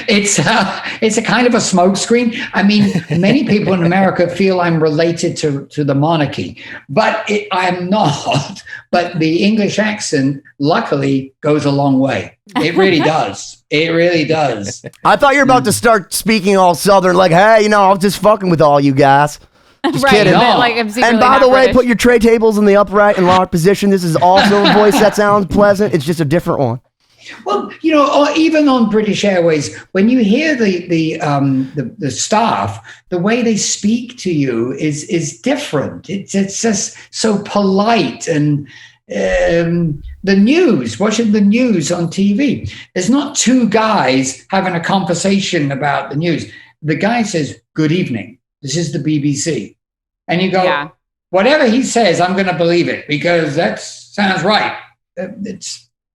it's a kind of a smokescreen. I mean, many people in America feel I'm related to the monarchy, but I'm not. But the English accent, luckily, goes a long way. It really does. It really does. I thought you were about to start speaking all Southern, like, hey, I'm just fucking with all you guys. Just kidding. No. And by the way, put your tray tables in the upright and locked position. This is also a voice that sounds pleasant. It's just a different one. Well, or even on British Airways, when you hear the staff, the way they speak to you is different. It's just so polite. And the news, watching the news on TV, there's not two guys having a conversation about the news. The guy says, "Good evening. This is the BBC," and you go, "Whatever he says, I'm going to believe it because that sounds right."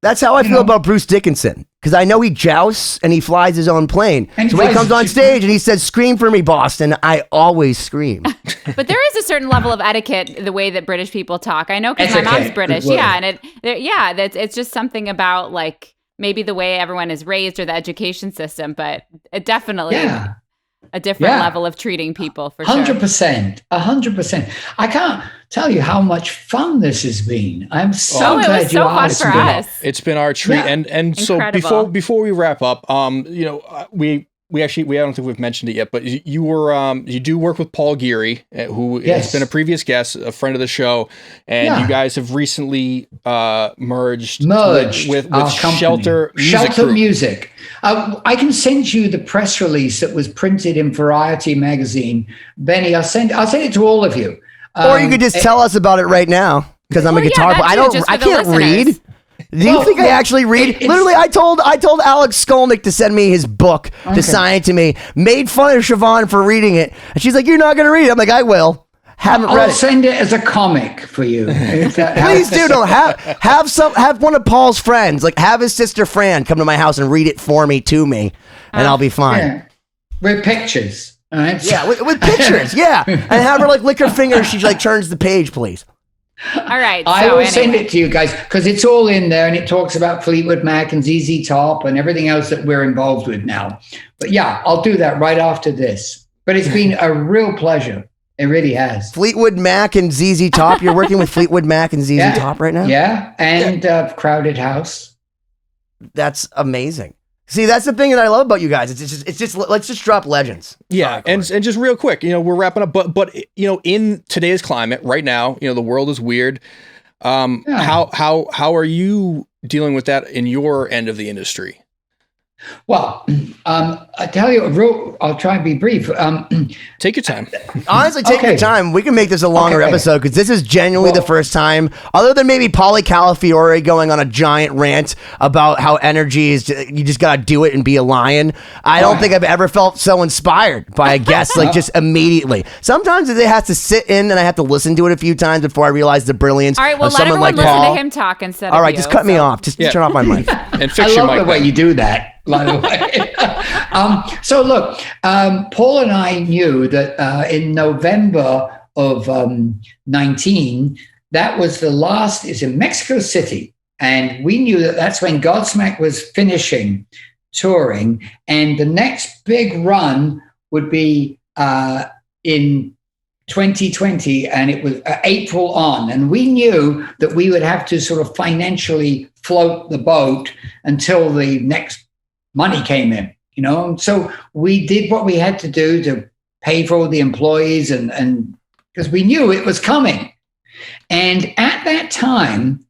That's how I feel about Bruce Dickinson, because I know he jousts and he flies his own plane. So when he comes on stage and he says, "Scream for me, Boston," I always scream. But there is a certain level of etiquette the way that British people talk. I know because my mom's British. Yeah, and it's just something about like maybe the way everyone is raised or the education system, but it definitely a different level of treating people for 100%, 100%. I can't tell you how much fun this has been. I'm so glad you asked me. It's been our treat. And so before we wrap up, we actually, I don't think we've mentioned it yet, but you do work with Paul Geary, who has been a previous guest, a friend of the show, and you guys have recently merged with Shelter Music. I can send you the press release that was printed in Variety magazine. Benny, I'll send it to all of you. Or you could just tell us about it right now, because I'm a guitar player. I can't read. Do you think I actually read? Literally, I told Alex Skolnick to send me his book to sign it to me. Made fun of Siobhán for reading it, and she's like, "You're not going to read it." I'm like, "I will." Haven't read it. I'll send it as a comic for you. Please do. No, have one of Paul's friends, like have his sister Fran, come to my house and read it for me to me, and I'll be fine. Yeah. With pictures. All right? Yeah, with pictures. Yeah, and have her like lick her finger. She like turns the page, please. All right. I will send it to you guys because it's all in there and it talks about Fleetwood Mac and ZZ Top and everything else that we're involved with now. But yeah, I'll do that right after this. But it's been a real pleasure. It really has. Fleetwood Mac and ZZ Top. You're working with Fleetwood Mac and ZZ Top right now? Yeah, and Crowded House. That's amazing. See, that's the thing that I love about you guys. It's just let's just drop legends. Yeah, and just real quick, we're wrapping up, but in today's climate right now, the world is weird. How are you dealing with that in your end of the industry? Well, I tell you, I'll try and be brief. Take your time. Honestly, take your time. We can make this a longer episode because this is genuinely the first time, other than maybe Pauly Calafiore going on a giant rant about how energy is, you just got to do it and be a lion. I don't think I've ever felt so inspired by a guest, like just immediately. Sometimes it has to sit in and I have to listen to it a few times before I realize the brilliance of someone like Paul. All right, well, let everyone listen to him talk instead of you. All right, just cut me off. Just turn off my mic. And fix your mic. I love the way you do that. By the way. So look, Paul and I knew that in November of 19, that was the last, it's in Mexico City. And we knew that that's when Godsmack was finishing touring. And the next big run would be in 2020, and it was April on, and we knew that we would have to sort of financially float the boat until the next money came in, So we did what we had to do to pay for all the employees, and because we knew it was coming. And at that time,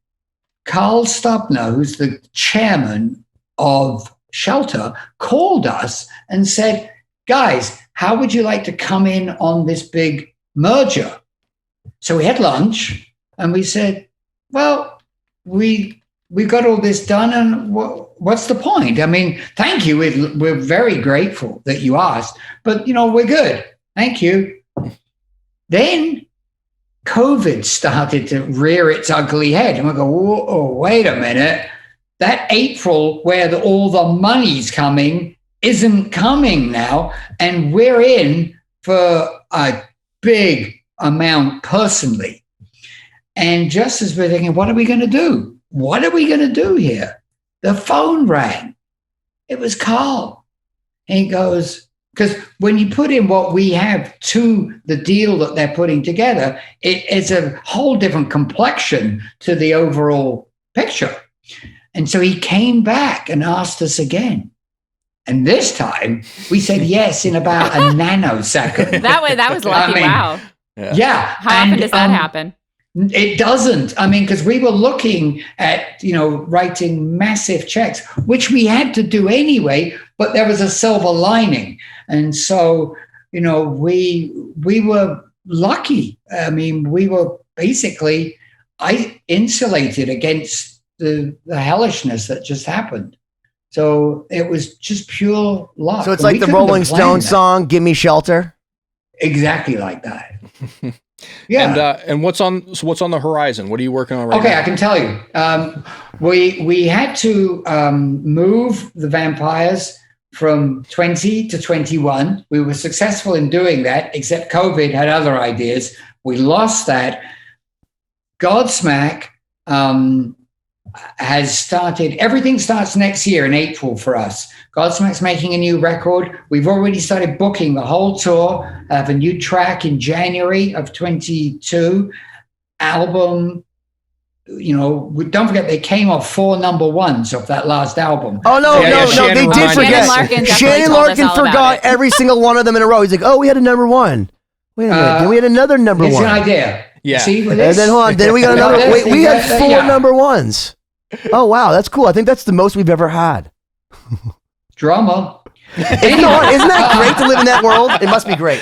Carl Stubner, who's the chairman of Shelter, called us and said, guys, how would you like to come in on this big merger? So we had lunch and we said, well, we got all this done, and what's the point? I mean, thank you. We're very grateful that you asked, but we're good. Thank you. Then COVID started to rear its ugly head, and we go, whoa, wait a minute. That April where all the money's coming isn't coming now, and we're in for a big amount personally. And just as we're thinking, what are we going to do? What are we going to do here? The phone rang. It was Carl. And he goes, because when you put in what we have to the deal that they're putting together, it's a whole different complexion to the overall picture. And so he came back and asked us again. And this time we said yes in about a nanosecond. That was lucky. Wow. Yeah. How often does that happen? It doesn't. I mean, because we were looking at, writing massive checks, which we had to do anyway, but there was a silver lining. And so, we were lucky. I mean, we were basically insulated against the hellishness that just happened. So it was just pure luck. So it's like the Rolling Stones song, Give Me Shelter? Exactly like that. Yeah. And what's on the horizon? What are you working on right now? Okay, I can tell you. We had to move the Vampires from 20 to 21. We were successful in doing that, except COVID had other ideas. We lost that. Godsmack has started. Everything starts next year in April for us. Godsmack's making a new record. We've already started booking the whole tour. I have a new track in January of 22. Album, don't forget they came off 4 number ones of that last album. Oh, no, they did forget. Shannon Larkin forgot every single one of them in a row. He's like, oh, we had a number one. Wait a minute, then we had another number one. It's an idea. Yeah. See, and then hold on, then we got another. Wait, we had 4 number ones. Oh, wow, that's cool. I think that's the most we've ever had. Drama. Isn't that great to live in that world? It must be great.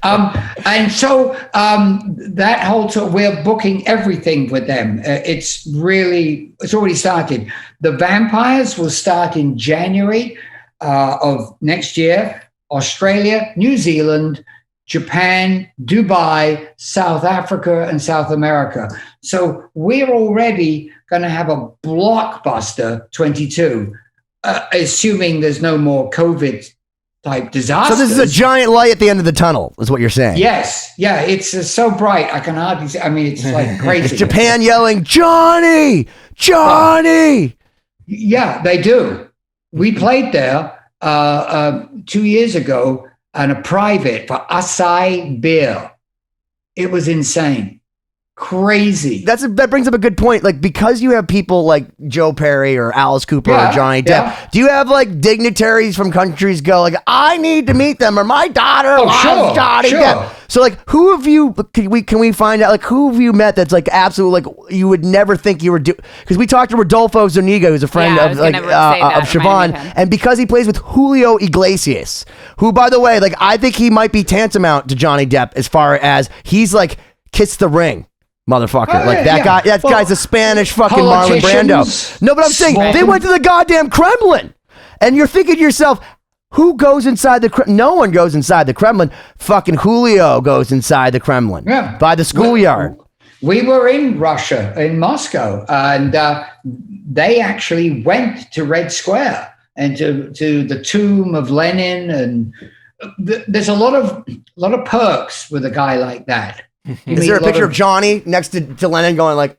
And so that whole tour, we're booking everything with them. It's already started. The Vampires will start in January of next year. Australia, New Zealand, Japan, Dubai, South Africa, and South America. So we're already going to have a blockbuster 22, assuming there's no more COVID type disasters. So this is a giant light at the end of the tunnel, is what you're saying. Yes. Yeah. It's so bright. I can hardly see. I mean, it's like crazy. Japan yelling, Johnny, Johnny. Yeah, they do. We played there 2 years ago on a private for Asahi beer. It was insane. Crazy. That brings up a good point. Like, because you have people like Joe Perry or Alice Cooper or Johnny Depp, do you have like dignitaries from countries go like, I need to meet them, or my daughter loves Johnny Depp? So like, who have you, can we find out, like, who have you met that's like absolutely like you would never think you were because we talked to Rodolfo Zuniga, who's a friend of Siobhán, and because he plays with Julio Iglesias, who, by the way, like, I think he might be tantamount to Johnny Depp as far as he's like Kiss the Ring. Motherfucker, that guy's a Spanish fucking Marlon Brando. No, but I'm saying they went to the goddamn Kremlin, and you're thinking to yourself, who goes inside the Kremlin? No one goes inside the Kremlin. Fucking Julio goes inside the Kremlin by the schoolyard. We were in Russia, in Moscow, and they actually went to Red Square and to the tomb of Lenin, and there's a lot of perks with a guy like that. Is there a picture of Johnny next to Lennon going like,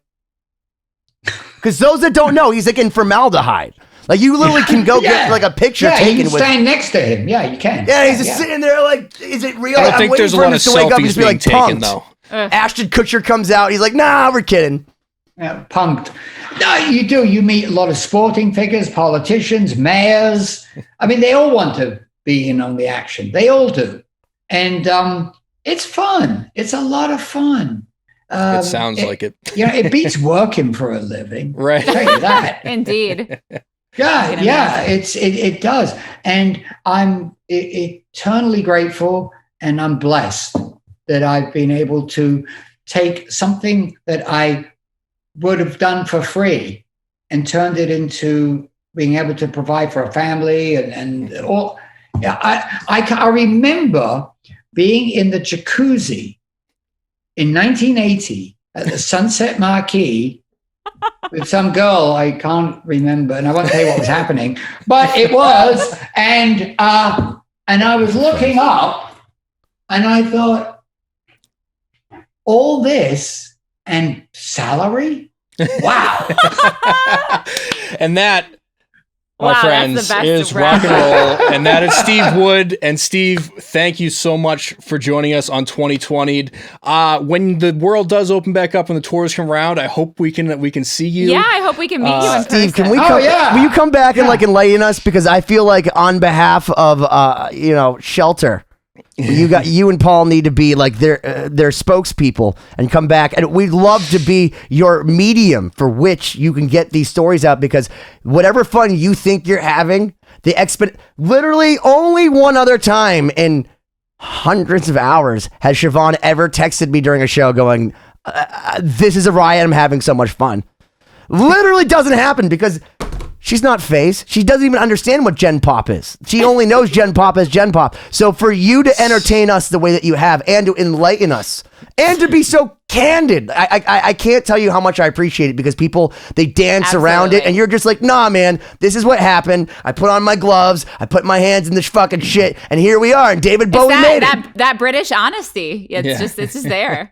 because those that don't know, he's like in formaldehyde. Like you literally can go get like a picture you taken can with. stand next to him. Yeah, you can. Yeah, he's just sitting there like, is it real? I don't I'm think waiting there's a for him lot of just to wake up and selfies just be being like taken, punked. though. Ashton Kutcher comes out. He's like, nah, we're kidding. Yeah, punked. No, you do. You meet a lot of sporting figures, politicians, mayors. I mean, they all want to be in on the action. They all do. And it's fun. It's a lot of fun. It sounds like it. It beats working for a living. Right. I'll tell you that. Indeed. Yeah, it does. And I'm eternally grateful and I'm blessed that I've been able to take something that I would have done for free and turned it into being able to provide for a family and all. Yeah, I remember being in the jacuzzi in 1980 at the Sunset Marquee with some girl I can't remember, and I won't tell you what was happening, but it was, and I was looking up, and I thought, all this and salary? Wow. And that, my Wow, friends, that's the best is of rock and roll. And that is Steve Wood. And Steve, thank you so much for joining us on 2020. When the world does open back up and the tours come around, I hope we can see you. Yeah, I hope we can meet you in person. Steve, can we come? Will you come back and like enlighten us? Because I feel like on behalf of Shelter, you and Paul need to be like their spokespeople and come back, and we'd love to be your medium for which you can get these stories out, because whatever fun you think you're having, literally only one other time in hundreds of hours has Siobhán ever texted me during a show going, this is a riot, I'm having so much fun. Literally doesn't happen because she's not phased. She doesn't even understand what Gen Pop is. She only knows Gen Pop as Gen Pop. So for you to entertain us the way that you have and to enlighten us and to be so candid, I can't tell you how much I appreciate it, because people, they dance around it and you're just like, nah, man, this is what happened. I put on my gloves. I put my hands in this fucking shit. And here we are. And David Bowie made it. That British honesty. It's just there.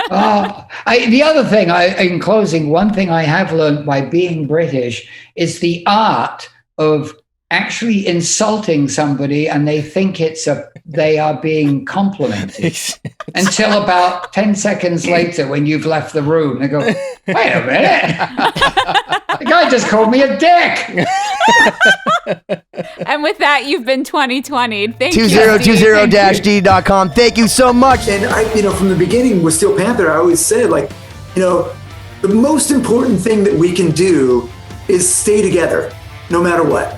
The other thing, in closing, one thing I have learned by being British is the art of actually insulting somebody and they think they are being complimented until about 10 seconds later when you've left the room, they go, wait a minute, the guy just called me a dick. And with that, you've been 2020. Thank you. 2020-d.com. Thank you so much. And I, from the beginning with Steel Panther, I always said, like, the most important thing that we can do is stay together no matter what.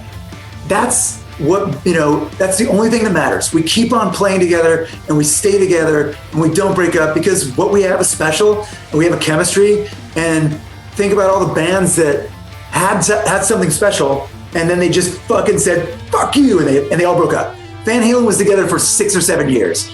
That's what, that's the only thing that matters. We keep on playing together and we stay together and we don't break up, because what we have is special and we have a chemistry. And think about all the bands that had something special and then they just fucking said, fuck you. And they all broke up. Van Halen was together for 6 or 7 years.